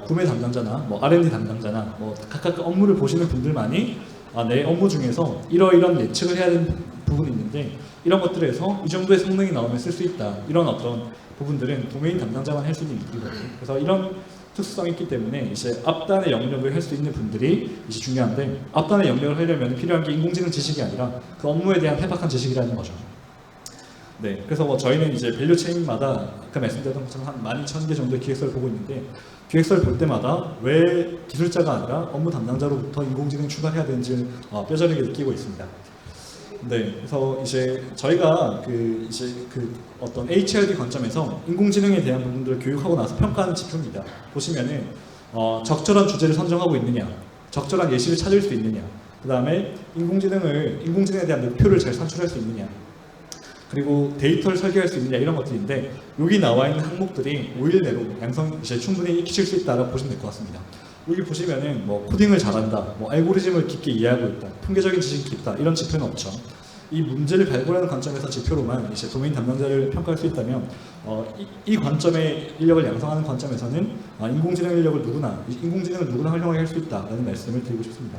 구매 담당자나 R&D 담당자나 각각 그 업무를 보시는 분들만이 내 업무 중에서 이러이런 예측을 해야 되는 부분이 있는데 이런 것들에서 이 정도의 성능이 나오면 쓸 수 있다. 이런 어떤 부분들은 도메인 담당자만 할 수 있는 일이거든요. 그래서 이런 특수성이 있기 때문에 이제 앞단의 영역을 할 수 있는 분들이 이제 중요한데 앞단의 영역을 하려면 필요한 게 인공지능 지식이 아니라 그 업무에 대한 해박한 지식이라는 거죠. 네, 그래서 저희는 이제 밸류 체인마다 아까 말씀드렸던 것처럼 한 12,000개 정도의 기획서를 보고 있는데 기획서를 볼 때마다 왜 기술자가 아니라 업무 담당자로부터 인공지능을 추가해야 되는지를 뼈저리게 느끼고 있습니다. 네, 그래서 이제 저희가 어떤 HRD 관점에서 인공지능에 대한 부분들을 교육하고 나서 평가하는 지표입니다. 보시면은 적절한 주제를 선정하고 있느냐, 적절한 예시를 찾을 수 있느냐, 그 다음에 인공지능에 대한 목표를 잘 산출할 수 있느냐. 그리고 데이터를 설계할 수 있느냐 이런 것들인데 여기 나와 있는 항목들이 5일 내로 이제 충분히 익히실 수 있다고 보시면 될 것 같습니다. 여기 보시면은 뭐 코딩을 잘한다, 뭐 알고리즘을 깊게 이해하고 있다, 통계적인 지식이 깊다 이런 지표는 없죠. 이 문제를 발굴하는 관점에서 지표로만 이제 도메인 담당자를 평가할 수 있다면 이 관점의 인력을 양성하는 관점에서는 인공지능 인력을 인공지능을 누구나 활용하게 할 수 있다라는 말씀을 드리고 싶습니다.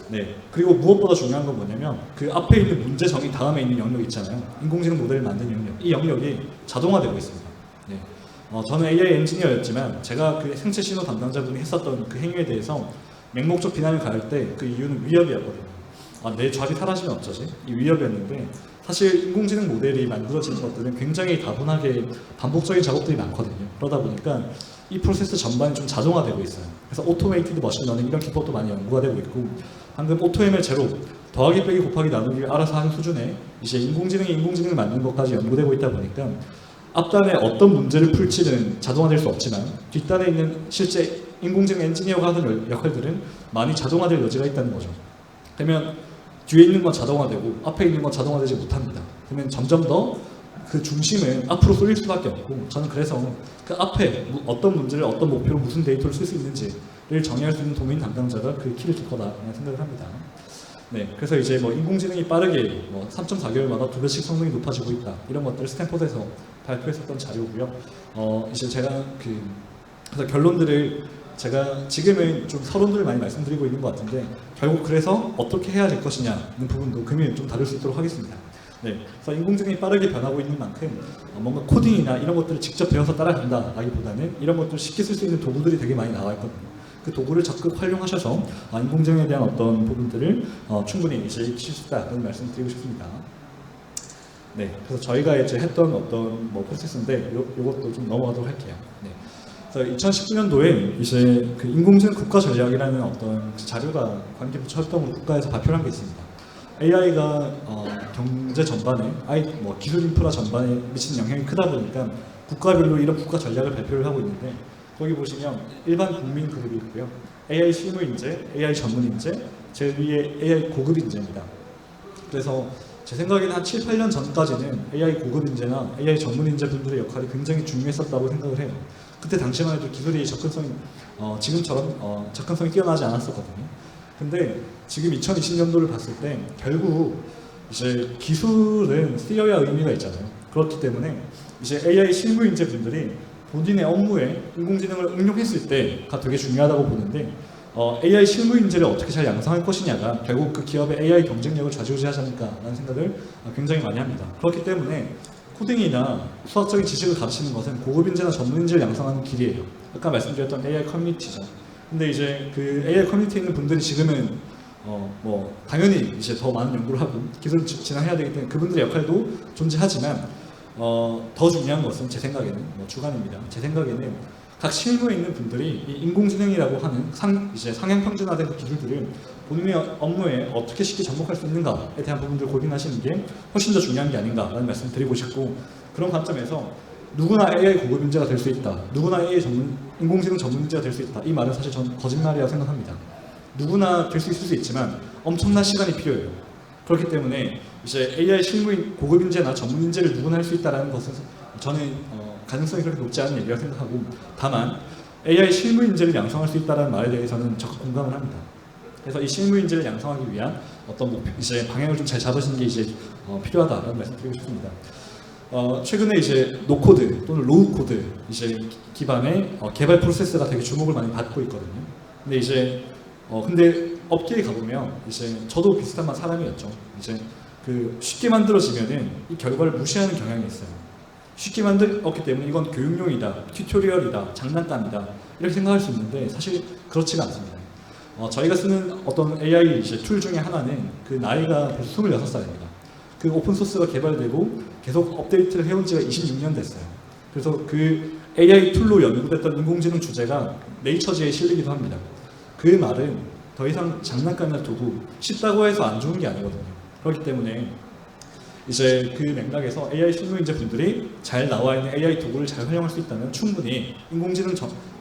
네, 그리고 무엇보다 중요한 건 뭐냐면 그 앞에 있는 문제 정의 다음에 있는 영역 있잖아요. 인공지능 모델을 만드는 영역, 이 영역이 자동화되고 있습니다. 네. 저는 AI 엔지니어였지만 제가 그 생체 신호 담당자분이 했었던 그 행위에 대해서 맹목적 비난을 가할 때 그 이유는 위협이었거든요. 내 좌리 사라지면 어쩌지? 이 위협이었는데 사실 인공지능 모델이 만들어진 것들은 굉장히 다분하게 반복적인 작업들이 많거든요. 그러다 보니까 이 프로세스 전반이 좀 자동화되고 있어요. 그래서 오토메이티드 머신러닝 이런 기법도 많이 연구가 되고 있고 방금 오토ML 제로 더하기 빼기 곱하기 나누기를 알아서 하는 수준의 이제 인공지능을 만드는 것까지 연구되고 있다 보니까 앞단에 어떤 문제를 풀지는 자동화될 수 없지만 뒷단에 있는 실제 인공지능 엔지니어가 하는 역할들은 많이 자동화될 여지가 있다는 거죠. 그러면 뒤에 있는 건 자동화되고 앞에 있는 건 자동화되지 못합니다. 그러면 점점 더 그 중심은 앞으로 쏠릴 수밖에 없고 저는 그래서 그 앞에 어떤 문제를 어떤 목표로 무슨 데이터를 쓸 수 있는지를 정의할 수 있는 도메인 담당자가 그 키를 줄 거다라는 생각을 합니다. 네, 그래서 이제 뭐 인공지능이 빠르게 뭐 3.4개월마다 2배씩 성능이 높아지고 있다 이런 것들 스탠포드에서 발표했었던 자료고요. 이제 제가 그래서 결론들을 제가 지금은 좀 서론들을 많이 말씀드리고 있는 것 같은데 결국 그래서 어떻게 해야 될 것이냐는 부분도 금일 좀 다룰 수 있도록 하겠습니다. 네, 그래서 인공지능이 빠르게 변하고 있는 만큼 뭔가 코딩이나 이런 것들을 직접 배워서 따라간다라기보다는 이런 것들을 쉽게 쓸 수 있는 도구들이 되게 많이 나와 있거든요. 그 도구를 적극 활용하셔서 인공지능에 대한 어떤 부분들을 충분히 이제 익히실 수 있다는 말씀드리고 싶습니다. 네, 그래서 저희가 이제 했던 어떤 뭐 프로세스인데 요것도 좀 넘어가도록 할게요. 네. 그래서 2019년도에 이제 그 인공지능 국가 전략이라는 어떤 자료가 관계부처 활동으로 국가에서 발표를 한 게 있습니다. AI가 경제 전반에, 뭐 기술 인프라 전반에 미치는 영향이 크다 보니까 국가별로 이런 국가 전략을 발표를 하고 있는데 거기 보시면 일반 국민 그룹이 있고요. AI 실무 인재, AI 전문 인재, 제일 위에 AI 고급 인재입니다. 그래서 제 생각에는 한 7, 8년 전까지는 AI 고급 인재나 AI 전문 인재 분들의 역할이 굉장히 중요했었다고 생각을 해요. 그때 당시만 해도 기술이 지금처럼 접근성이 뛰어나지 않았었거든요. 근데 지금 2020년도를 봤을 때 결국 이제 기술은 쓰여야 의미가 있잖아요. 그렇기 때문에 이제 AI 실무 인재 분들이 본인의 업무에 인공지능을 응용했을 때가 되게 중요하다고 보는데 AI 실무 인재를 어떻게 잘 양성할 것이냐가 결국 그 기업의 AI 경쟁력을 좌지우지하지 않을까라는 생각을 굉장히 많이 합니다. 그렇기 때문에 코딩이나 수학적인 지식을 가르치는 것은 고급 인재나 전문 인재를 양성하는 길이에요. 아까 말씀드렸던 AI 커뮤니티죠. 근데 이제 그 AI 커뮤니티에 있는 분들이 지금은 뭐 당연히 이제 더 많은 연구를 하고 기술을 진화해야 되기 때문에 그분들의 역할도 존재하지만 더 중요한 것은 제 생각에는 주관입니다. 제 생각에는 각 실무에 있는 분들이 이 인공지능이라고 하는 이제 상향 평준화된 그 기술들을 본인의 업무에 어떻게 쉽게 접목할 수 있는가에 대한 부분들을 고민하시는 게 훨씬 더 중요한 게 아닌가라는 말씀을 드리고 싶고 그런 관점에서 누구나 AI 고급 인재가 될 수 있다. 누구나 인공지능 전문 인재가 될 수 있다. 이 말은 사실 저는 거짓말이라고 생각합니다. 누구나 될 수 있을 수 있지만 엄청난 시간이 필요해요. 그렇기 때문에 이제 AI 실무인 고급 인재나 전문 인재를 누구나 할 수 있다는 것은 저는 가능성이 그렇게 높지 않은 얘기라고 생각하고 다만 AI 실무 인재를 양성할 수 있다는 말에 대해서는 적극 공감을 합니다. 그래서 이 실무 인재를 양성하기 위한 어떤 목표, 이제 방향을 좀 잘 잡으시는 게 이제 필요하다라는 말씀드리고 싶습니다. 최근에 이제 노코드 또는 로우코드 이제 기반의 개발 프로세스가 되게 주목을 많이 받고 있거든요. 근데 이제 근데 업계에 가보면 이제 저도 비슷한 사람이었죠. 이제 그 쉽게 만들어지면은 이 결과를 무시하는 경향이 있어요. 쉽게 만들었기 때문에 이건 교육용이다, 튜토리얼이다, 장난감이다 이렇게 생각할 수 있는데 사실 그렇지가 않습니다. 저희가 쓰는 어떤 AI 이제 툴 중에 하나는 그 나이가 벌써 26살입니다. 그 오픈소스가 개발되고 계속 업데이트를 해온 지가 26년 됐어요. 그래서 그 AI 툴로 연구됐던 인공지능 주제가 네이처지에 실리기도 합니다. 그 말은 더 이상 장난감이나 도구, 쉽다고 해서 안 좋은 게 아니거든요. 그렇기 때문에 이제 그 맥락에서 AI 실무 인재 분들이 잘 나와 있는 AI 도구를 잘 활용할 수 있다면 충분히 인공지능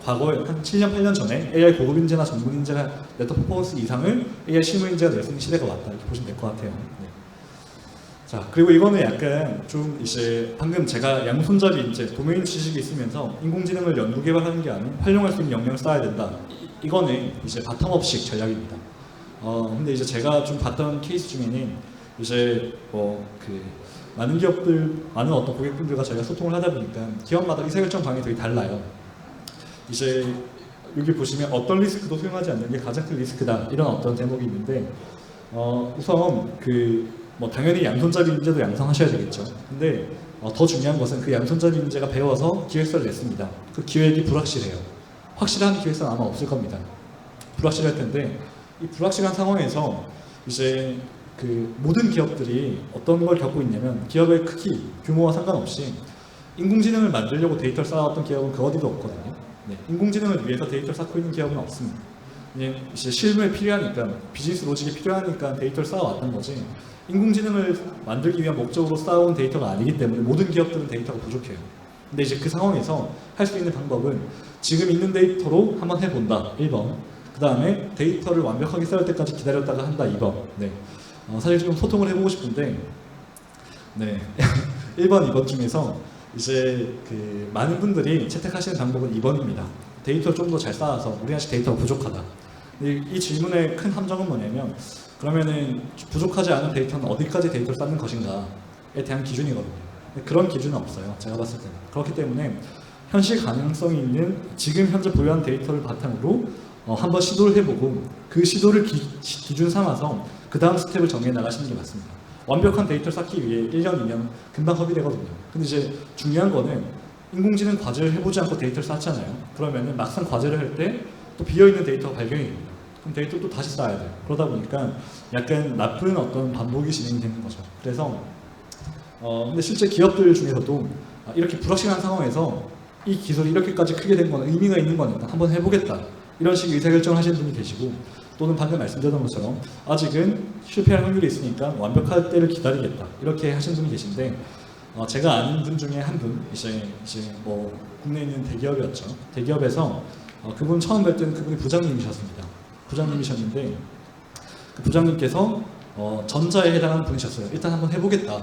과거에 한 7년, 8년 전에 AI 고급 인재나 전문 인재가 냈던 퍼포먼스 이상을 AI 실무 인재가 낼 수 있는 시대가 왔다 이렇게 보시면 될 것 같아요. 네. 자, 그리고 이거는 약간 좀 이제 방금 제가 양손잡이 이제 도메인 지식이 있으면서 인공지능을 연구 개발하는 게 아닌 활용할 수 있는 역량을 쌓아야 된다. 이거는 이제 바텀업식 전략입니다. 근데 이제 제가 좀 봤던 케이스 중에는 이제 많은 기업들, 많은 어떤 고객분들과 저희가 소통을 하다 보니까 기업마다 의사결정 방향이 되게 달라요. 이제 여기 보시면 어떤 리스크도 수용하지 않는 게 가장 큰 리스크다, 이런 어떤 대목이 있는데 우선 당연히 양손잡이 인재도 양성하셔야 되겠죠. 근데 더 중요한 것은 그 양손잡이 인재가 배워서 기획서를 냈습니다. 그 기획이 불확실해요. 확실한 기획서는 아마 없을 겁니다. 불확실할 텐데 이 불확실한 상황에서 이제 그 모든 기업들이 어떤 걸 겪고 있냐면 기업의 크기, 규모와 상관없이 인공지능을 만들려고 데이터를 쌓아왔던 기업은 그 어디도 없거든요. 네, 인공지능을 위해서 데이터를 쌓고 있는 기업은 없습니다. 이제 실무에 필요하니까, 비즈니스 로직이 필요하니까 데이터를 쌓아왔던 거지, 인공지능을 만들기 위한 목적으로 쌓아온 데이터가 아니기 때문에 모든 기업들은 데이터가 부족해요. 근데 이제 그 상황에서 할 수 있는 방법은 지금 있는 데이터로 한번 해본다, 1번. 그 다음에 데이터를 완벽하게 쌓을 때까지 기다렸다가 한다, 2번. 네. 사실 좀 소통을 해보고 싶은데, 네. 1번, 2번 중에서 이제 많은 분들이 채택하시는 방법은 2번입니다. 데이터를 좀 더 잘 쌓아서 우리 아직 데이터가 부족하다. 이 질문의 큰 함정은 뭐냐면, 그러면은 부족하지 않은 데이터는 어디까지 데이터를 쌓는 것인가에 대한 기준이거든요. 그런 기준은 없어요, 제가 봤을 때는. 그렇기 때문에 현실 가능성이 있는 지금 현재 보유한 데이터를 바탕으로 한번 시도를 해보고 그 시도를 기준 삼아서 그 다음 스텝을 정해 나가시는 게 맞습니다. 완벽한 데이터를 쌓기 위해 1년, 2년 금방 허비되거든요. 근데 이제 중요한 거는 인공지능 과제를 해보지 않고 데이터를 쌓잖아요. 그러면은 막상 과제를 할 때 또 비어있는 데이터가 발견이 됩니다. 그럼 데이터를 또 다시 쌓아야 돼요. 그러다 보니까 약간 나쁜 어떤 반복이 진행되는 거죠. 그래서 근데 실제 기업들 중에서도 이렇게 불확실한 상황에서 이 기술이 이렇게까지 크게 된 건 의미가 있는 거니까 한번 해보겠다, 이런 식의 의사결정을 하시는 분이 계시고, 또는 방금 말씀드렸던 것처럼 아직은 실패할 확률이 있으니까 완벽할 때를 기다리겠다, 이렇게 하시는 분이 계신데, 제가 아는 분 중에 한 분, 이제 국내에 있는 대기업이었죠. 대기업에서 그분 처음 뵐 때는 그분이 부장님이셨습니다. 부장님이셨는데 그 부장님께서 전자에 해당하는 분이셨어요. 일단 한번 해보겠다,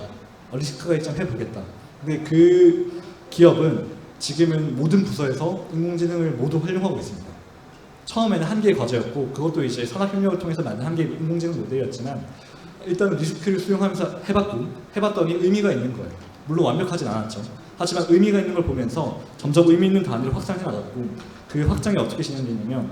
리스크가 있자면 해보겠다. 근데 그 기업은 지금은 모든 부서에서 인공지능을 모두 활용하고 있습니다. 처음에는 한 개의 과제였고, 그것도 이제 산업협력을 통해서 만든 한 개의 인공지능 모델이었지만, 일단은 리스크를 수용하면서 해봤더니 의미가 있는 거예요. 물론 완벽하진 않았죠. 하지만 의미가 있는 걸 보면서 점점 의미 있는 단위를 확장해 나갔고, 그 확장이 어떻게 진행되냐면,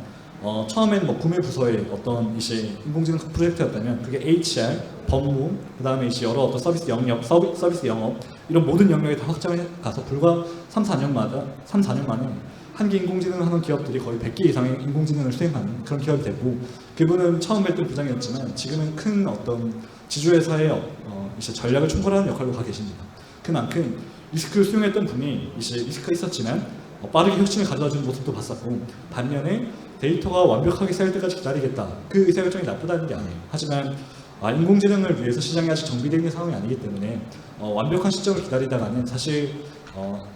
처음에는 구매 부서의 어떤 이제 인공지능 프로젝트였다면 그게 HR, 법무, 그 다음에 이제 여러 어떤 서비스 영역, 서비스 영업, 이런 모든 영역에 다 확장해 가서 불과 3, 4년 만에 한 개 인공지능을 하는 기업들이 거의 100개 이상의 인공지능을 수행하는 그런 기업이 되고, 그분은 처음 뵀던 부장이었지만 지금은 큰 어떤 지주회사의 이제 전략을 총괄하는 역할로 가 계십니다. 그만큼 리스크를 수용했던 분이 이제 리스크가 있었지만 빠르게 혁신을 가져다 주는 모습도 봤었고, 반면에 데이터가 완벽하게 쌓일 때까지 기다리겠다, 그 의사결정이 나쁘다는 게 아니에요. 하지만 인공지능을 위해서 시장이 아직 정비되어 있는 상황이 아니기 때문에 완벽한 시점을 기다리다가는 사실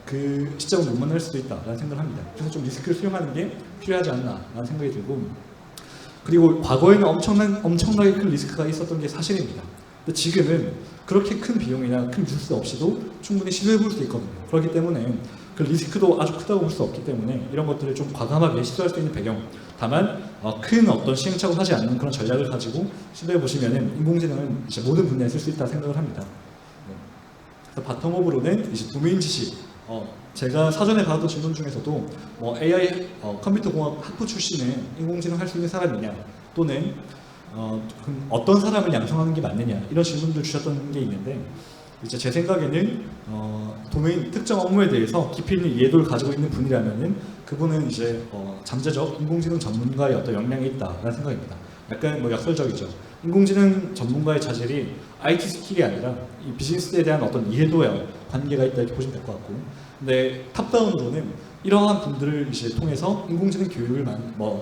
그 시점을 못 만날 수도 있다라는 생각을 합니다. 그래서 좀 리스크를 수용하는 게 필요하지 않나라는 생각이 들고, 그리고 과거에는 엄청나게 큰 리스크가 있었던 게 사실입니다. 근데 지금은 그렇게 큰 비용이나 큰 리스크 없이도 충분히 시도해볼 수 있거든요. 그렇기 때문에 그 리스크도 아주 크다고 볼 수 없기 때문에 이런 것들을 좀 과감하게 시도할 수 있는 배경, 다만 큰 어떤 시행착오 하지 않는 그런 전략을 가지고 시도해 보시면은 인공지능은 이제 모든 분야에 쓸 수 있다 생각을 합니다. 그래서 바텀업으로는 이제 도메인 지식, 제가 사전에 받았던 질문 중에서도 AI 컴퓨터 공학 학부 출신의 인공지능 할 수 있는 사람이냐, 또는 어떤 사람을 양성하는 게 맞느냐, 이런 질문들 주셨던 게 있는데, 이제 제 생각에는 도메인 특정 업무에 대해서 깊이 있는 이해도를 가지고 있는 분이라면은 그분은 이제 잠재적 인공지능 전문가의 어떤 역량이 있다라는 생각입니다. 약간 역설적이죠. 인공지능 전문가의 자질이 IT 스킬이 아니라 이 비즈니스에 대한 어떤 이해도와 관계가 있다, 이렇게 보시면 될 것 같고, 근데 탑다운으로는 이러한 분들을 이제 통해서 인공지능 교육을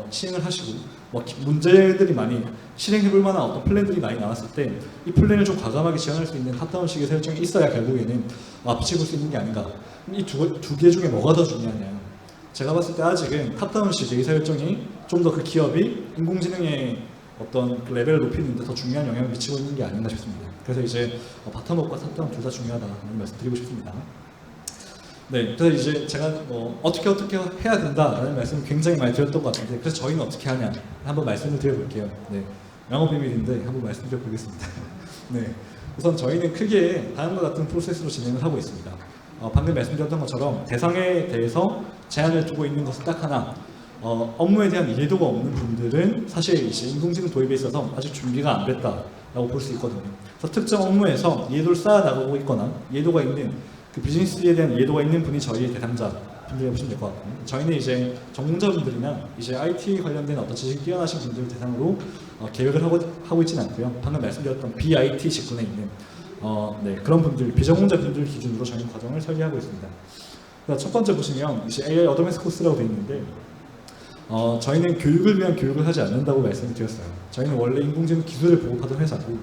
시행을 하시고, 문제들이 많이 실행해볼 만한 어떤 플랜들이 많이 나왔을 때 이 플랜을 좀 과감하게 지원할 수 있는 탑다운식의 설정이 있어야 결국에는 빛을 볼 수 있는 게 아닌가. 이 두 개 중에 뭐가 더 중요하냐. 제가 봤을 때 아직은 탑다운식의 의사결정이 좀 더 그 기업이 인공지능의 어떤 그 레벨을 높이는 데 더 중요한 영향을 미치고 있는 게 아닌가 싶습니다. 그래서 이제 바텀업과 탑다운 둘 다 중요하다는 말씀드리고 싶습니다. 네, 그래서 이제 제가 어떻게 해야 된다라는 말씀을 굉장히 많이 드렸던 것 같은데, 그래서 저희는 어떻게 하냐 한번 말씀을 드려볼게요. 네, 영업 비밀인데 한번 말씀드려보겠습니다. 네, 우선 저희는 크게 다음과 같은 프로세스로 진행을 하고 있습니다. 방금 말씀드렸던 것처럼 대상에 대해서 제한을 두고 있는 것은 딱 하나. 업무에 대한 이해도가 없는 분들은 사실 이제 인공지능 도입에 있어서 아직 준비가 안 됐다라고 볼 수 있거든요. 그래서 특정 업무에서 이해도를 쌓아 나가고 있거나 이해도가 있는 그 비즈니스에 대한 이해도가 있는 분이 저희의 대상자 분들이 보시면 될 것 같고, 저희는 이제 전문자분들이나 이제 IT 관련된 어떤 지식이 뛰어나신 분들을 대상으로 계획을 하고 있지는 않고요. 방금 말씀드렸던 BIT 직군에 있는 네, 그런 분들, 비전공자 분들 기준으로 저희는 과정을 설계하고 있습니다. 첫 번째 보시면 이제 AI 어드밴스 코스라고 되어 있는데, 저희는 교육을 위한 교육을 하지 않는다고 말씀을 드렸어요. 저희는 원래 인공지능 기술을 보급하던 회사고,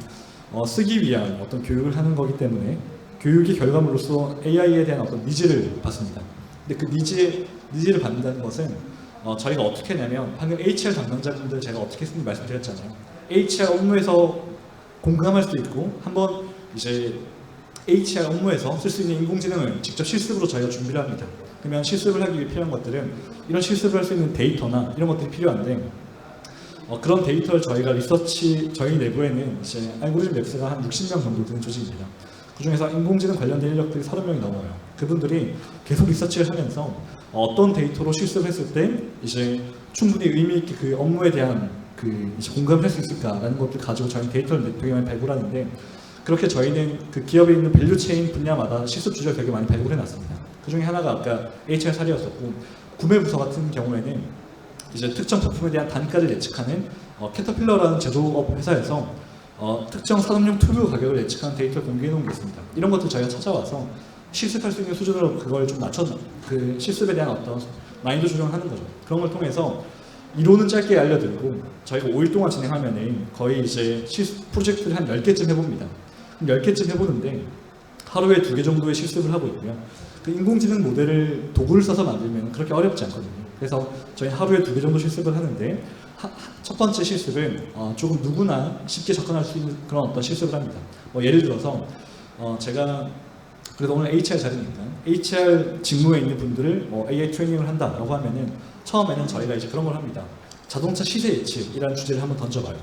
쓰기 위한 어떤 교육을 하는 거기 때문에 교육의 결과물로서 AI에 대한 어떤 니즈를 받습니다. 근데 그 니즈를 받는다는 것은 저희가 어떻게 하냐면, 방금 HR 담당자분들 제가 어떻게 했는지 말씀드렸잖아요. HR 업무에서 공감할 수 있고, 한번 이제 HR 업무에서 쓸 수 있는 인공지능을 직접 실습으로 저희가 준비를 합니다. 그러면 실습을 하기 위해 필요한 것들은 이런 실습을 할 수 있는 데이터나 이런 것들이 필요한데, 그런 데이터를 저희가 저희 내부에는 이제 알고리즘 랩스가 한 60명 정도 되는 조직입니다. 그 중에서 인공지능 관련된 인력들이 30명이 넘어요. 그분들이 계속 리서치를 하면서 어떤 데이터로 실습했을 때 이제 충분히 의미 있게 그 업무에 대한 이제 공감을 할 수 있을까라는 것들 가지고 저희는 데이터를 되게 많이 발굴하는데, 그렇게 저희는 그 기업에 있는 밸류 체인 분야마다 실습 주제를 되게 많이 발굴해 놨습니다. 그 중에 하나가 아까 HR 사례였었고, 구매 부서 같은 경우에는 이제 특정 부품에 대한 단가를 예측하는 캐터필러라는 제조업 회사에서 특정 산업용 튜브 가격을 예측하는 데이터를 공개해 놓은 게 있습니다. 이런 것들 저희가 찾아와서 실습할 수 있는 수준으로 그걸 좀 그 실습에 대한 어떤 마인드 조정을 하는 거죠. 그런 걸 통해서 이론은 짧게 알려드리고, 저희가 5일 동안 진행하면은 거의 이제 프로젝트를 한 10개쯤 해봅니다. 10개쯤 해보는데 하루에 2개 정도의 실습을 하고 있고요. 그 인공지능 모델을 도구를 써서 만들면 그렇게 어렵지 않거든요. 그래서 저희 하루에 2개 정도 실습을 하는데, 첫 번째 실습은 조금 누구나 쉽게 접근할 수 있는 그런 어떤 실습을 합니다. 예를 들어서 제가 그래도 오늘 HR 자리니까 HR 직무에 있는 분들을 AI 트레이닝을 한다라고 하면은 처음에는 저희가 이제 그런 걸 합니다. 자동차 시세 예측이라는 주제를 한번 던져봐요.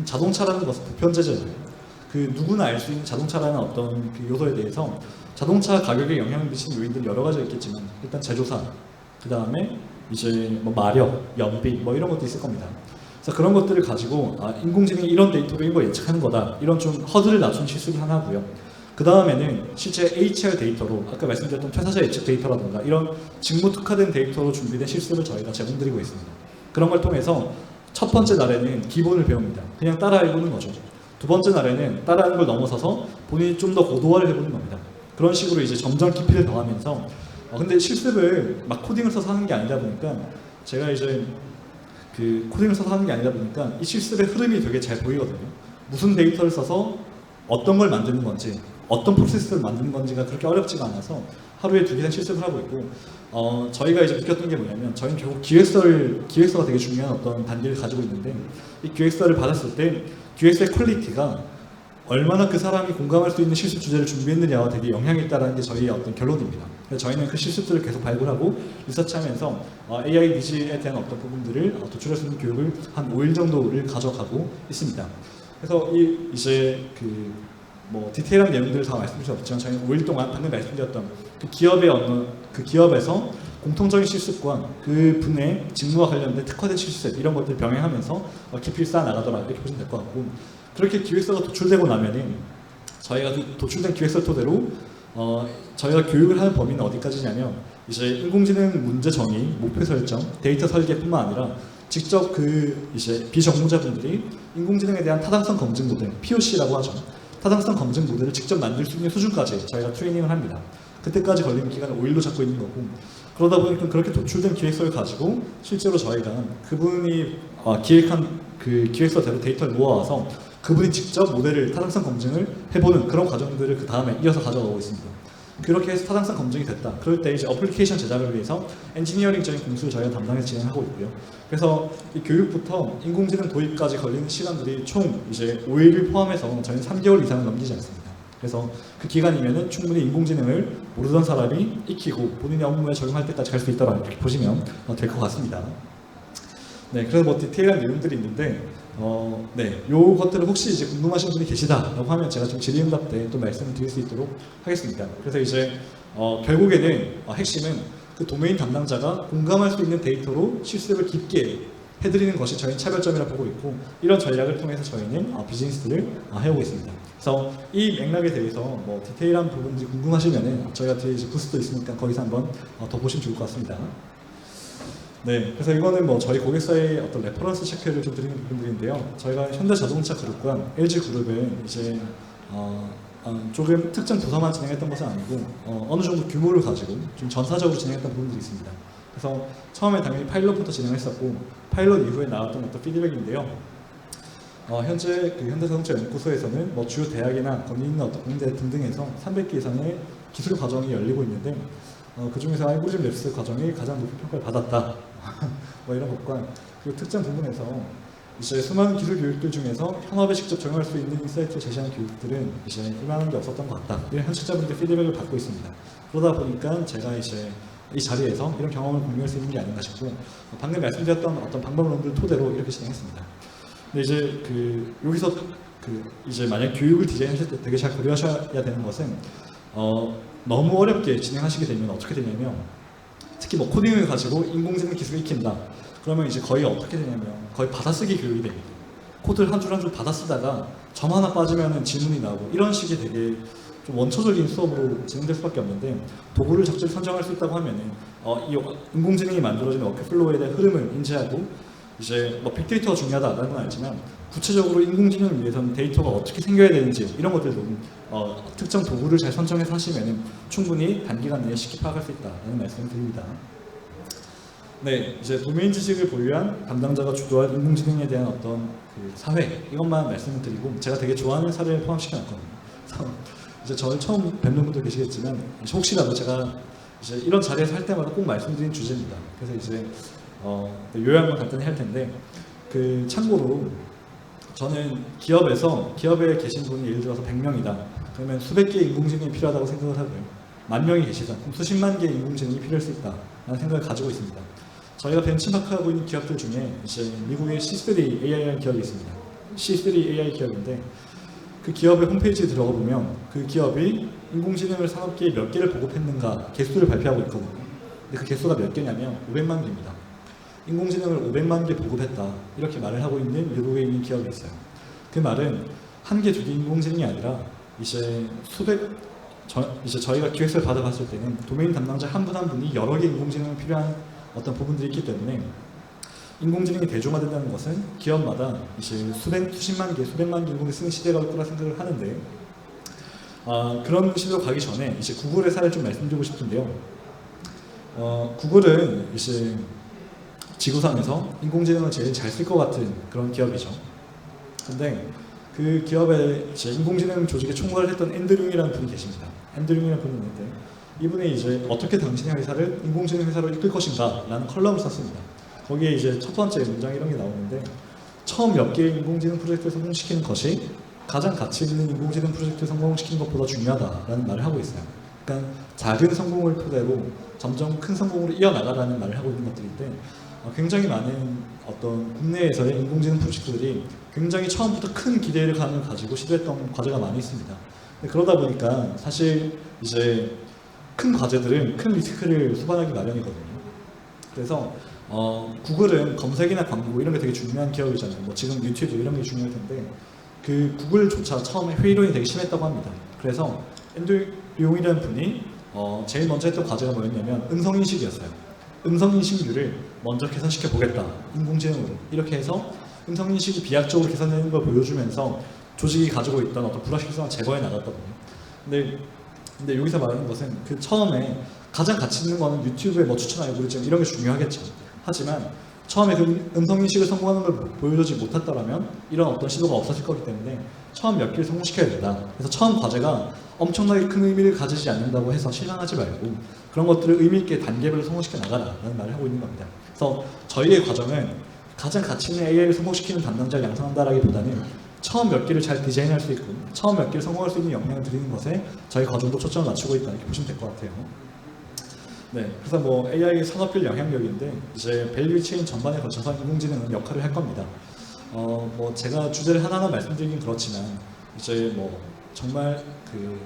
자동차라는 것은 보편제잖아요. 그 누구나 알 수 있는 자동차라는 어떤 그 요소에 대해서 자동차 가격에 영향을 미치는 요인들이 여러 가지가 있겠지만, 일단 제조사, 그 다음에 이제 마력, 연비 이런 것도 있을 겁니다. 그래서 그런 것들을 가지고 인공지능이 이런 데이터로 이런 걸 예측하는 거다, 이런 좀 허들을 낮춘 실습이 하나고요. 그 다음에는 실제 HR 데이터로 아까 말씀드렸던 퇴사자 예측 데이터라든가 이런 직무 특화된 데이터로 준비된 실습을 저희가 제공드리고 있습니다. 그런 걸 통해서 첫 번째 날에는 기본을 배웁니다. 그냥 따라해보는 거죠. 두 번째 날에는 따라하는 걸 넘어서서 본인이 좀 더 고도화를 해보는 겁니다. 그런 식으로 이제 점점 깊이를 더하면서 근데 실습을 막 코딩을 써서 하는 게 아니다 보니까, 제가 이제 그 코딩을 써서 하는 게 아니다 보니까 이 실습의 흐름이 되게 잘 보이거든요. 무슨 데이터를 써서 어떤 걸 만드는 건지, 어떤 프로세스를 만드는 건지가 그렇게 어렵지가 않아서 하루에 2개 이상 실습을 하고 있고, 저희가 이제 느꼈던 게 뭐냐면, 저희는 결국 기획서가 되게 중요한 어떤 단계를 가지고 있는데, 이 기획서를 받았을 때 기획서의 퀄리티가 얼마나 그 사람이 공감할 수 있는 실습 주제를 준비했느냐와 되게 영향이 있다는 게 저희의 어떤 결론입니다. 그래서 저희는 그 실습들을 계속 발굴하고 리서치하면서 AI 니즈에 대한 어떤 부분들을 도출할 수 있는 교육을 한 5일 정도를 가져가고 있습니다. 그래서 이제 디테일한 내용들을 다 말씀드릴 수 없지만, 저희는 5일 동안 방금 말씀드렸던 그 기업에서 공통적인 실습과 그 분의 직무와 관련된 특화된 실습, 이런 것들을 병행하면서 깊이를 쌓아 나가더라, 이렇게 보시면 될 것 같고, 그렇게 기획서가 도출되고 나면은 저희가 도출된 기획서 토대로 저희가 교육을 하는 범위는 어디까지냐면, 이제 인공지능 문제 정의, 목표 설정, 데이터 설계뿐만 아니라 직접 이제 비전공자분들이 인공지능에 대한 타당성 검증 모델, POC라고 하죠. 타당성 검증 모델을 직접 만들 수 있는 수준까지 저희가 트레이닝을 합니다. 그때까지 걸리는 기간을 5일로 잡고 있는 거고, 그러다 보니까 그렇게 도출된 기획서를 가지고 실제로 저희가 그분이 기획한 그 기획서대로 데이터를 모아와서 그분이 직접 모델을 타당성 검증을 해보는 그런 과정들을 그 다음에 이어서 가져가고 있습니다. 그렇게 해서 타당성 검증이 됐다. 그럴 때 이제 어플리케이션 제작을 위해서 엔지니어링적인 공수를 저희가 담당해서 진행하고 있고요. 그래서 이 교육부터 인공지능 도입까지 걸리는 시간들이 총 이제 5일을 포함해서 저희는 3개월 이상을 넘기지 않습니다. 그래서 그 기간이면은 충분히 인공지능을 모르던 사람이 익히고 본인의 업무에 적용할 때까지 갈 수 있다고 이렇게 보시면 될 것 같습니다. 네, 그래서 뭐 디테일한 내용들이 있는데, 네, 요 것들을 혹시 이제 궁금하신 분이 계시다라고 하면 제가 좀 질의응답 때 또 말씀을 드릴 수 있도록 하겠습니다. 그래서 이제 결국에는 핵심은 그 도메인 담당자가 공감할 수 있는 데이터로 실습을 깊게 해드리는 것이 저희 차별점이라 보고 있고, 이런 전략을 통해서 저희는 비즈니스를 해오고 있습니다. 그래서 이 맥락에 대해서 뭐 디테일한 부분들이 궁금하시면은 저희가 뒤에 이제 부스도 있으니까 거기서 한번 더 보시면 좋을 것 같습니다. 네, 그래서 이거는 뭐 저희 고객사의 어떤 레퍼런스 체크를 좀 드리는 부분들인데요. 저희가 현대자동차 그룹과 LG그룹은 이제 조금 특정 부서만 진행했던 것은 아니고 어느 정도 규모를 가지고 좀 전사적으로 진행했던 부분들이 있습니다. 그래서 처음에 당연히 파일럿부터 진행했었고, 파일럿 이후에 나왔던 어떤 피드백인데요. 현재 그 현대자동차 연구소에서는 뭐 주요 대학이나 거기 있는 어떤 공대 등등에서 300개 이상의 기술 과정이 열리고 있는데, 그 중에서 알고리즘 랩스 과정이 가장 높은 평가를 받았다. 뭐 이런 것과, 그리고 특정 부분에서 이제 수많은 기술 교육들 중에서 현업에 직접 적용할 수 있는 인사이트를 제시하는 교육들은 이제 이만한 게 없었던 것 같다. 이런 현직자분들 피드백을 받고 있습니다. 그러다 보니까 제가 이제 이 자리에서 이런 경험을 공유할 수 있는 게 아닌가 싶고, 방금 말씀드렸던 어떤 방법론들을 토대로 이렇게 진행했습니다. 근데 이제 여기서 이제 만약 교육을 디자인하실 때 되게 잘 고려하셔야 되는 것은 너무 어렵게 진행하시게 되면 어떻게 되냐면, 특히 뭐 코딩을 가지고 인공지능 기술을 익힌다. 그러면 이제 거의 어떻게 되냐면 거의 받아쓰기 교육이 됩니다. 코드를 한 줄 한 줄 받아쓰다가 점 하나 빠지면 질문이 나오고, 이런 식의 되게 좀 원초적인 수업으로 진행될 수밖에 없는데, 도구를 적절히 선정할 수 있다고 하면은 이 인공지능이 만들어지는 워크플로우에 대한 흐름을 인지하고, 이제 뭐 빅데이터가 중요하다라는 건 알지만 구체적으로 인공지능을 위해서는 데이터가 어떻게 생겨야 되는지 이런 것들도 특정 도구를 잘 선정해서 하시면 충분히 단기간 내에 쉽게 파악할 수 있다는 말씀을 드립니다. 네, 이제 도메인 지식을 보유한 담당자가 주도할 인공지능에 대한 어떤 사회, 이것만 말씀을 드리고, 제가 되게 좋아하는 사례를 포함시켜놨거든요. 그래서 이제 저를 처음 뵙는 분도 계시겠지만 혹시라도 제가 이제 이런 자리에서 할 때마다 꼭 말씀드리는 주제입니다. 그래서 이제 요약만 간단히 할 텐데, 참고로 저는 기업에 계신 분이 예를 들어서 100명이다. 그러면 수백 개의 인공지능이 필요하다고 생각을 하고요. 10,000명이 계시다. 그럼 수십만 개의 인공지능이 필요할 수 있다라는 생각을 가지고 있습니다. 저희가 벤치마크하고 있는 기업들 중에 이제 미국의 C3 AI라는 기업이 있습니다. C3 AI 기업인데, 그 기업의 홈페이지에 들어가 보면 그 기업이 인공지능을 산업계에 몇 개를 보급했는가 개수를 발표하고 있거든요. 근데 그 개수가 몇 개냐면 500만 개입니다. 인공지능을 500만 개 보급했다, 이렇게 말을 하고 있는 미국에 있는 기업이 있어요. 그 말은 한 개, 두 개 인공지능이 아니라 이제 이제 저희가 기획서를 받아봤을 때는 도메인 담당자 한 분 한 분이 여러 개 인공지능이 필요한 어떤 부분들이 있기 때문에, 인공지능이 대중화된다는 것은 기업마다 이제 수십만 개, 수백만 개 인공지능을 쓰는 시대가 올 거라 생각을 하는데, 그런 시대로 가기 전에 이제 구글의 사례를 좀 말씀드리고 싶은데요. 구글은 이제 지구상에서 인공지능을 제일 잘 쓸 것 같은 그런 기업이죠. 근데 그 기업의 이제 인공지능 조직에 총괄을 했던 앤드류이라는 분이 계십니다. 앤드류이라는 분이 있는데, 이분이 이제 어떻게 당신의 회사를 인공지능 회사로 이끌 것인가 라는 컬럼을 썼습니다. 거기에 이제 첫 번째 문장 이런 게 나오는데, 처음 몇 개의 인공지능 프로젝트를 성공시키는 것이 가장 가치 있는 인공지능 프로젝트를 성공시키는 것보다 중요하다라는 말을 하고 있어요. 그러니까 작은 성공을 토대로 점점 큰 성공으로 이어나가라는 말을 하고 있는 것들인데, 굉장히 많은 어떤 국내에서의 인공지능 프로젝트들이 굉장히 처음부터 큰 기대를 가지고 시도했던 과제가 많이 있습니다. 그러다 보니까 사실 이제 큰 과제들은 큰 리스크를 수반하기 마련이거든요. 그래서 구글은 검색이나 광고 이런 게 되게 중요한 기업이잖아요. 뭐 지금 유튜브 이런 게 중요할 텐데, 그 구글조차 처음에 회의론이 되게 심했다고 합니다. 그래서 앤드류 용이라는 분이 제일 먼저 했던 과제가 뭐였냐면 음성인식이었어요. 음성인식률을 먼저 계산시켜 보겠다, 인공지능으로. 이렇게 해서 음성인식이 비약적으로 계산되는 걸 보여주면서 조직이 가지고 있던 어떤 불확실성을 제거해 나갔거든요. 근데 여기서 말하는 것은 그 처음에 가장 가치 있는 거는 유튜브의 뭐 추천 알고리즘 이런 게 중요하겠죠. 하지만 처음에 그 음성인식을 성공하는 걸 보여주지 못했다면 이런 어떤 시도가 없어질 거기 때문에 처음 몇 개를 성공시켜야 된다. 그래서 처음 과제가 엄청나게 큰 의미를 가지지 않는다고 해서 실망하지 말고 그런 것들을 의미 있게 단계별로 성공시켜 나가라라는 말을 하고 있는 겁니다. 그래서 저희의 과정은 가장 가치 있는 AI를 성공시키는 담당자를 양성한다라기보다는 처음 몇 개를 잘 디자인할 수 있고 처음 몇 개를 성공할 수 있는 역량을 드리는 것에 저희 과정도 초점을 맞추고 있다 이렇게 보시면 될 것 같아요. 네, 그래서 뭐 AI의 산업별 영향력인데 이제 밸류 체인 전반에 걸쳐서 인공지능은 역할을 할 겁니다. 뭐 제가 주제를 하나하나 말씀드리긴 그렇지만 이제 뭐 정말 그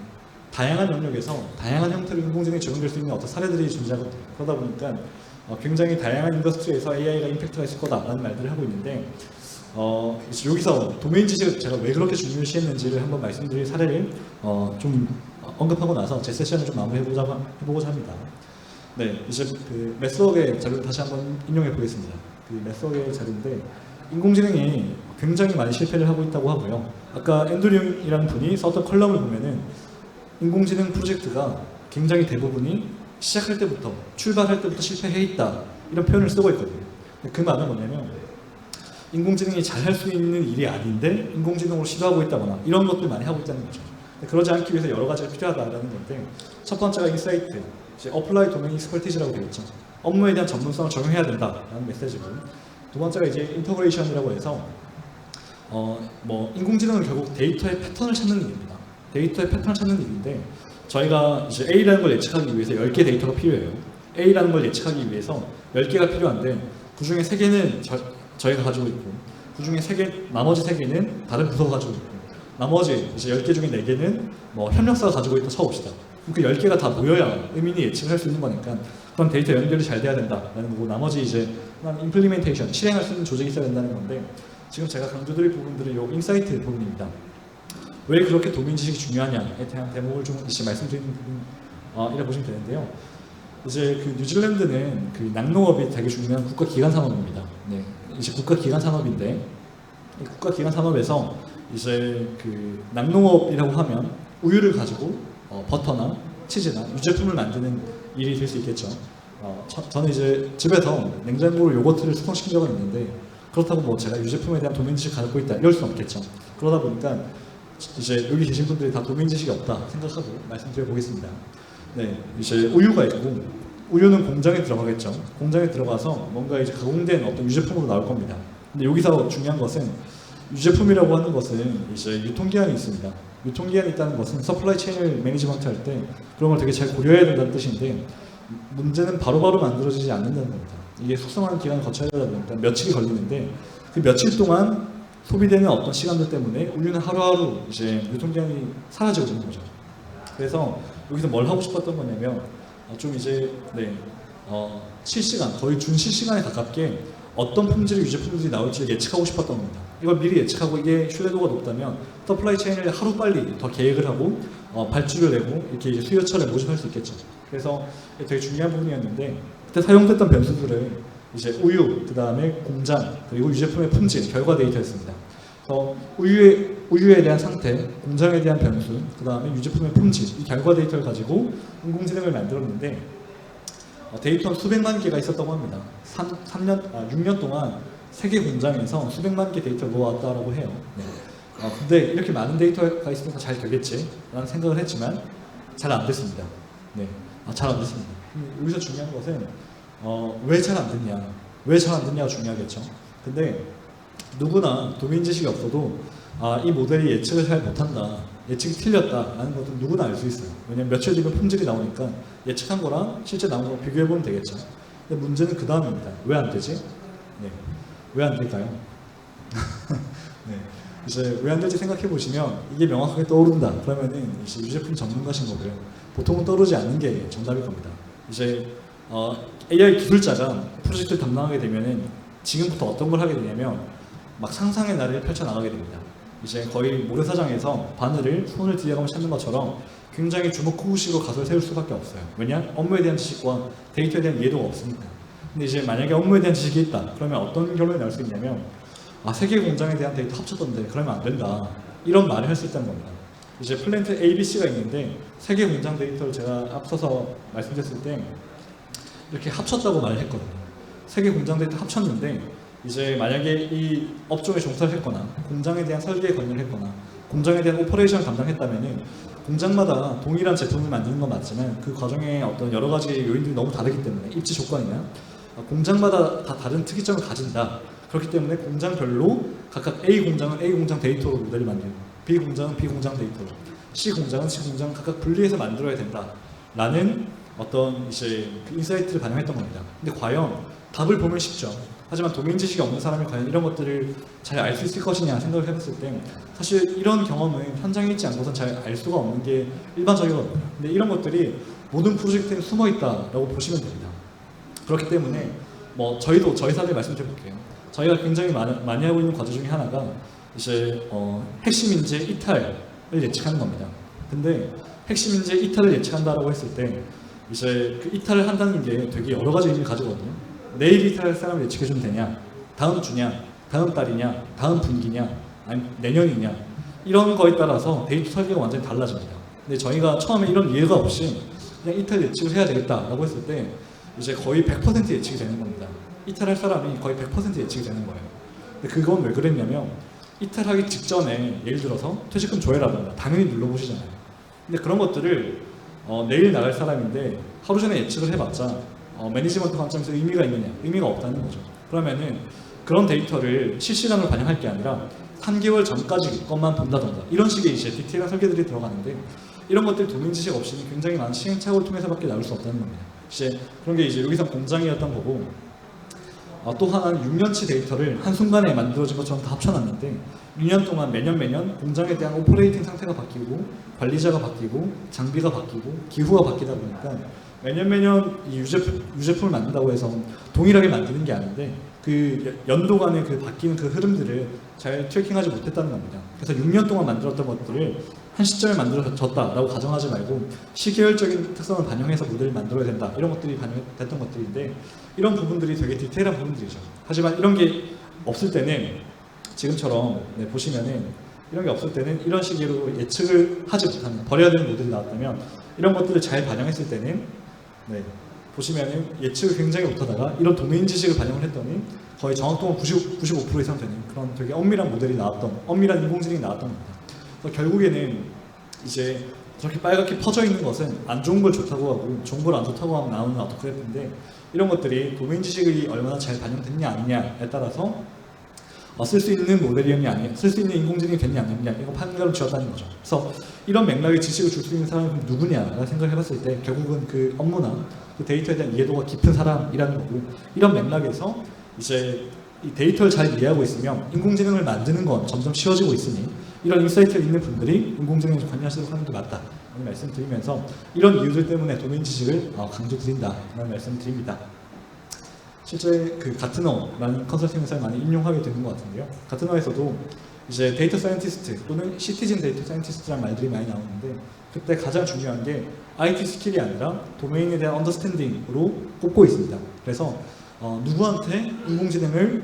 다양한 영역에서 다양한 형태로 인공지능이 적용될 수 있는 어떤 사례들이 존재하거든요. 그러다 보니까 굉장히 다양한 인더스트리에서 AI가 임팩트가 있을 거다라는 말들을 하고 있는데 이제 여기서 도메인 지식을 제가 왜 그렇게 중요시했는지를 한번 말씀드릴 사례를 좀 언급하고 나서 제 세션을 좀 마무리해보고자 합니다. 네, 이제 그 매스웍의 자료를 다시 한번 인용해 보겠습니다. 그 매스웍의 자료인데 인공지능이 굉장히 많이 실패를 하고 있다고 하고요. 아까 앤드류이라는 분이 썼던 컬럼을 보면은 인공지능 프로젝트가 굉장히 대부분이 시작할 때부터 출발할 때부터 실패해 있다 이런 표현을 쓰고 있거든요. 그 말은 뭐냐면 인공지능이 잘할 수 있는 일이 아닌데 인공지능으로 시도하고 있다거나 이런 것들 많이 하고 있다는 거죠. 그러지 않기 위해서 여러 가지가 필요하다라는 건데 첫 번째가 인사이트, 이제 어플라이 도메인 익스퍼티즈라고 되어 있죠. 업무에 대한 전문성을 적용해야 된다라는 메시지고 두 번째가 이제 인터그레이션이라고 해서 뭐 인공지능은 결국 데이터의 패턴을 찾는 일입니다. 데이터의 패턴을 찾는 일인데 저희가 이제 A라는 걸 예측하기 위해서 10개 데이터가 필요해요. A라는 걸 예측하기 위해서 10개가 필요한데 그 중에 3개는 저희가 가지고 있고 그 중에 나머지 3개는 다른 부서가 가지고 있고 나머지 이제 10개 중에 4개는 뭐 협력사가 가지고 있다 쳐봅시다. 그 10개가 다 모여야 의미는 예측을 할 수 있는 거니까 그런 데이터 연결이 잘 돼야 된다라는 거고 나머지 이제 임플리멘테이션, 실행할 수 있는 조직이 있어야 된다는 건데 지금 제가 강조드릴 부분들이 요 인사이트 부분입니다. 왜 그렇게 도메인 지식이 중요하냐에 대한 대목을 좀 이제 말씀드리는 부분이라 보시면 되는데요. 이제 그 뉴질랜드는 그 낙농업이 되게 중요한 국가 기관 산업입니다. 네, 이제 국가 기관 산업인데 이 국가 기관 산업에서 이제 그 낙농업이라고 하면 우유를 가지고 버터나 치즈나 유제품을 만드는 일이 될 수 있겠죠. 저는 이제 집에서 냉장고로 요거트를 숙성시킨 적은 있는데 그렇다고 뭐 제가 유제품에 대한 도메인 지식을 갖고 있다 이럴 수는 없겠죠. 그러다 보니까 이제 여기 계신 분들이 다 도메인 지식이 없다 생각하고 말씀드려 보겠습니다. 네, 이제 우유가 있고 우유는 공장에 들어가겠죠. 공장에 들어가서 뭔가 이제 가공된 어떤 유제품으로 나올 겁니다. 근데 여기서 중요한 것은 유제품이라고 하는 것은 이제 유통기한이 있습니다. 유통기한이 있다는 것은 서플라이 체인을 매니지먼트 할 때 그런 걸 되게 잘 고려해야 된다는 뜻인데 문제는 바로바로 만들어지지 않는다는 겁니다. 이게 숙성하는 기간을 거쳐야 되다 보니까 며칠이 걸리는데 그 며칠 동안 소비되는 어떤 시간들 때문에 우유는 하루하루 이제 유통기한이 사라지고 있는 거죠. 그래서 여기서 뭘 하고 싶었던 거냐면 좀 이제 실시간, 거의 준실시간에 가깝게 어떤 품질의 유제품들이 나올지 예측하고 싶었던 겁니다. 이걸 미리 예측하고 이게 신뢰도가 높다면 서플라이 체인을 하루빨리 더 계획을 하고 발주를 내고 이렇게 이제 수요처를 모집할 수 있겠죠. 그래서 되게 중요한 부분이었는데 그때 사용됐던 변수들을 이제 우유, 그 다음에 공장, 그리고 유제품의 품질, 결과 데이터였습니다. 그래서 우유에 대한 상태, 공장에 대한 변수, 그 다음에 유제품의 품질, 이 결과 데이터를 가지고 인공지능을 만들었는데 데이터는 수백만 개가 있었다고 합니다. 6년 동안 세계 공장에서 수백만 개 데이터를 모아왔다고 해요. 네. 근데 이렇게 많은 데이터가 있으니까 잘 되겠지 라는 생각을 했지만 잘 안 됐습니다. 네. 잘 안 됐습니다. 여기서 중요한 것은 왜 잘 안 됐냐, 왜 잘 안 됐냐가 중요하겠죠. 근데 누구나 도메인 지식이 없어도 이 모델이 예측을 잘 못한다, 예측이 틀렸다라는 것은 누구나 알 수 있어요. 왜냐면 며칠 뒤면 품질이 나오니까 예측한 거랑 실제 나온 거 비교해보면 되겠죠. 근데 문제는 그 다음입니다. 왜 안 되지? 네. 왜 안 될까요? 네. 이제 왜 안 될지 생각해 보시면 이게 명확하게 떠오른다. 그러면은 이제 유제품 전문가신 거고요. 보통은 떠오르지 않는 게 정답일 겁니다. 이제 AI 기술자가 프로젝트를 담당하게 되면은 지금부터 어떤 걸 하게 되냐면 막 상상의 나래를 펼쳐 나가게 됩니다. 이제 거의 모래사장에서 바늘을 손을 들여가며 찾는 것처럼 굉장히 주먹구구식으로 가설을 세울 수밖에 없어요. 왜냐? 업무에 대한 지식과 데이터에 대한 이해도가 없으니까. 근데 이제 만약에 업무에 대한 지식이 있다. 그러면 어떤 결론이 나올 수 있냐면 세계 공장에 대한 데이터 합쳤던데 그러면 안 된다. 이런 말을 할 수 있다는 겁니다. 이제 플랜트 ABC가 있는데 세계 공장 데이터를 제가 앞서서 말씀드렸을 때 이렇게 합쳤다고 말을 했거든요. 세계 공장 데이터 합쳤는데 이제 만약에 이 업종에 종사를 했거나 공장에 대한 설계에 관여를 했거나 공장에 대한 오퍼레이션을 담당했다면은 공장마다 동일한 제품을 만드는 건 맞지만 그 과정에 어떤 여러 가지 요인들이 너무 다르기 때문에 입지 조건이나 공장마다 다 다른 특이점을 가진다. 그렇기 때문에 공장별로 각각 A 공장은 A 공장 데이터로 모델을 만들고 B 공장은 B 공장 데이터로 C 공장은 C 공장 각각 분리해서 만들어야 된다라는 어떤 이제 그 인사이트를 반영했던 겁니다. 근데 과연 답을 보면 쉽죠. 하지만 도메인 지식이 없는 사람이 과연 이런 것들을 잘 알 수 있을 것이냐 생각을 해봤을 때 사실 이런 경험은 현장에 있지 않고선 잘 알 수가 없는 게 일반적이거든요. 근데 이런 것들이 모든 프로젝트에 숨어 있다라고 보시면 됩니다. 그렇기 때문에 뭐 저희도 저희 사례 말씀드려볼게요. 저희가 굉장히 많이 하고 있는 과제 중에 하나가 이제 핵심 인재 이탈을 예측하는 겁니다. 근데 핵심 인재 이탈을 예측한다라고 했을 때 이제 그 이탈을 한다는 게 되게 여러 가지 의미를 가지거든요. 내일 이탈할 사람을 예측해주면 되냐, 다음 주냐, 다음 달이냐, 다음 분기냐, 아니 내년이냐 이런 거에 따라서 데이터 설계가 완전히 달라집니다. 근데 저희가 처음에 이런 이해가 없이 그냥 이탈 예측을 해야 되겠다라고 했을 때 이제 거의 100% 예측이 되는 겁니다. 이탈할 사람이 거의 100% 예측이 되는 거예요. 근데 그건 왜 그랬냐면 이탈하기 직전에 예를 들어서 퇴직금 조회라든가 당연히 눌러보시잖아요. 근데 그런 것들을 내일 나갈 사람인데 하루 전에 예측을 해봤자 매니지먼트 관점에서 의미가 있느냐? 의미가 없다는 거죠. 그러면은 그런 데이터를 실시간으로 반영할 게 아니라 3개월 전까지 것만 본다던가 이런 식의 이제 디테일한 설계들이 들어가는데 이런 것들 도면 지식 없이는 굉장히 많은 시행착오를 통해서밖에 나올 수 없다는 겁니다. 이제 그런 게 이제 여기서 공장이었던 거고 또 하나는 6년치 데이터를 한순간에 만들어진 것처럼 다 합쳐놨는데 6년 동안 매년 공장에 대한 오퍼레이팅 상태가 바뀌고 관리자가 바뀌고 장비가 바뀌고 기후가 바뀌다 보니까 매년 이 유제품을 만든다고 해서 동일하게 만드는 게 아닌데 그 연도간의 그 바뀌는 그 흐름들을 잘 트래킹하지 못했다는 겁니다. 그래서 6년 동안 만들었던 것들을 한 시점에 만들어졌다라고 가정하지 말고 시계열적인 특성을 반영해서 모델을 만들어야 된다. 이런 것들이 반영됐던 것들인데 이런 부분들이 되게 디테일한 부분들이죠. 하지만 이런 게 없을 때는 지금처럼 보시면은 이런 게 없을 때는 이런 식으로 예측을 하지 못하는 버려야 되는 모델이 나왔다면 이런 것들을 잘 반영했을 때는 보시면은 예측을 굉장히 못하다가 이런 도메인 지식을 반영을 했더니 거의 정확도가 95% 이상 되는 그런 되게 엄밀한 모델이 나왔던 엄밀한 인공지능이 나왔던 겁니다. 그래서 결국에는 이제 저렇게 빨갛게 퍼져 있는 것은 안 좋은 걸 좋다고 하고 좋은 걸 안 좋다고 하면 나오는 아토크래프인데 이런 것들이 도메인 지식이 얼마나 잘 반영됐냐 아니냐에 따라서 쓸 수 있는 모델이었냐 아니냐, 쓸 수 있는 인공지능이 됐냐 아니냐 이거 판가름 지었다는 거죠. 그래서 이런 맥락의 지식을 줄 수 있는 사람이 그럼 누구냐라는 생각을 해봤을 때 결국은 그 업무나 그 데이터에 대한 이해도가 깊은 사람이라는 거고 이런 맥락에서 이제 이 데이터를 잘 이해하고 있으면 인공지능을 만드는 건 점점 쉬워지고 있으니 이런 인사이트를 있는 분들이 인공지능에 관여하시도록 하는 게 맞다 라는 말씀을 드리면서 이런 이유들 때문에 도메인 지식을 강조드린다 라는 말씀을 드립니다. 실제 그 가트너라는 컨설팅 회사에 많이 인용하게 되는 것 같은데요. 가트너에서도 이제 데이터 사이언티스트 또는 시티즌 데이터 사이언티스트라는 말들이 많이 나오는데 그때 가장 중요한 게 IT 스킬이 아니라 도메인에 대한 언더스탠딩으로 꼽고 있습니다. 그래서 누구한테 인공지능을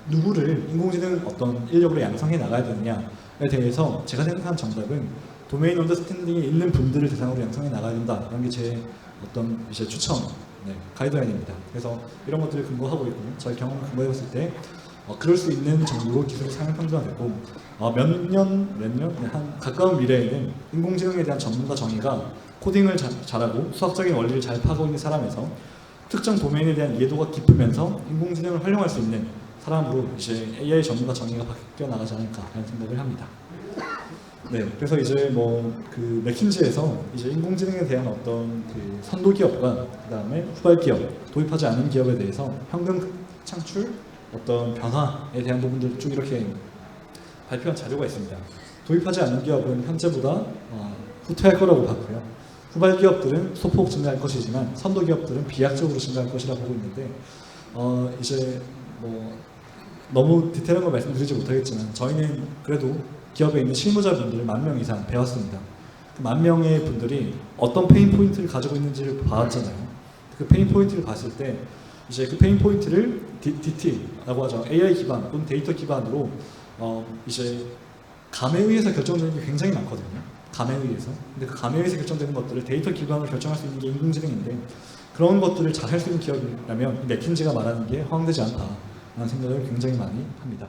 누구를 인공지능 어떤 인력으로 양성해 나가야 되느냐에 대해서 제가 생각한 정답은 도메인 언더스탠딩이 있는 분들을 대상으로 양성해 나가야 된다라는 게 제 어떤 이제 추천 가이드라인입니다. 그래서 이런 것들을 근거하고 있고요. 저희 경험을 근거해봤을 때 그럴 수 있는 정도로 기술이 상향 평준화되고 한 가까운 미래에는 인공지능에 대한 전문가 정의가 코딩을 잘하고 수학적인 원리를 잘 파고 있는 사람에서 특정 도메인에 대한 이해도가 깊으면서 인공지능을 활용할 수 있는 사람으로 이제 AI 전문가 정의가 바뀌어 나가지 않을까라는 생각을 합니다. 그래서 이제 그 맥킨지에서 이제 인공지능에 대한 어떤 그 선도 기업과 그 다음에 후발 기업, 도입하지 않은 기업에 대해서 현금 창출, 어떤 변화에 대한 부분들 쭉 이렇게 발표한 자료가 있습니다. 도입하지 않은 기업은 현재보다 후퇴할 거라고 봤고요. 후발 기업들은 소폭 증가할 것이지만 선도 기업들은 비약적으로 증가할 것이라고 보고 있는데 이제 너무 디테일한 걸 말씀드리지 못하겠지만 저희는 그래도 기업에 있는 실무자분들을 10,000명 이상 배웠습니다. 그 10,000명의 분들이 어떤 페인 포인트를 가지고 있는지를 봐왔잖아요. 그 페인 포인트를 봤을 때 이제 그 페인 포인트를 DT라고 하죠. AI 기반 또는 데이터 기반으로 이제 감에 의해서 결정되는 게 굉장히 많거든요. 감에 의해서. 근데 그 감에 의해서 결정되는 것들을 데이터 기반으로 결정할 수 있는 게 인공지능인데 그런 것들을 잘 할 수 있는 기업이라면 맥킨지가 말하는 게 허황되지 않다라는 생각을 굉장히 많이 합니다.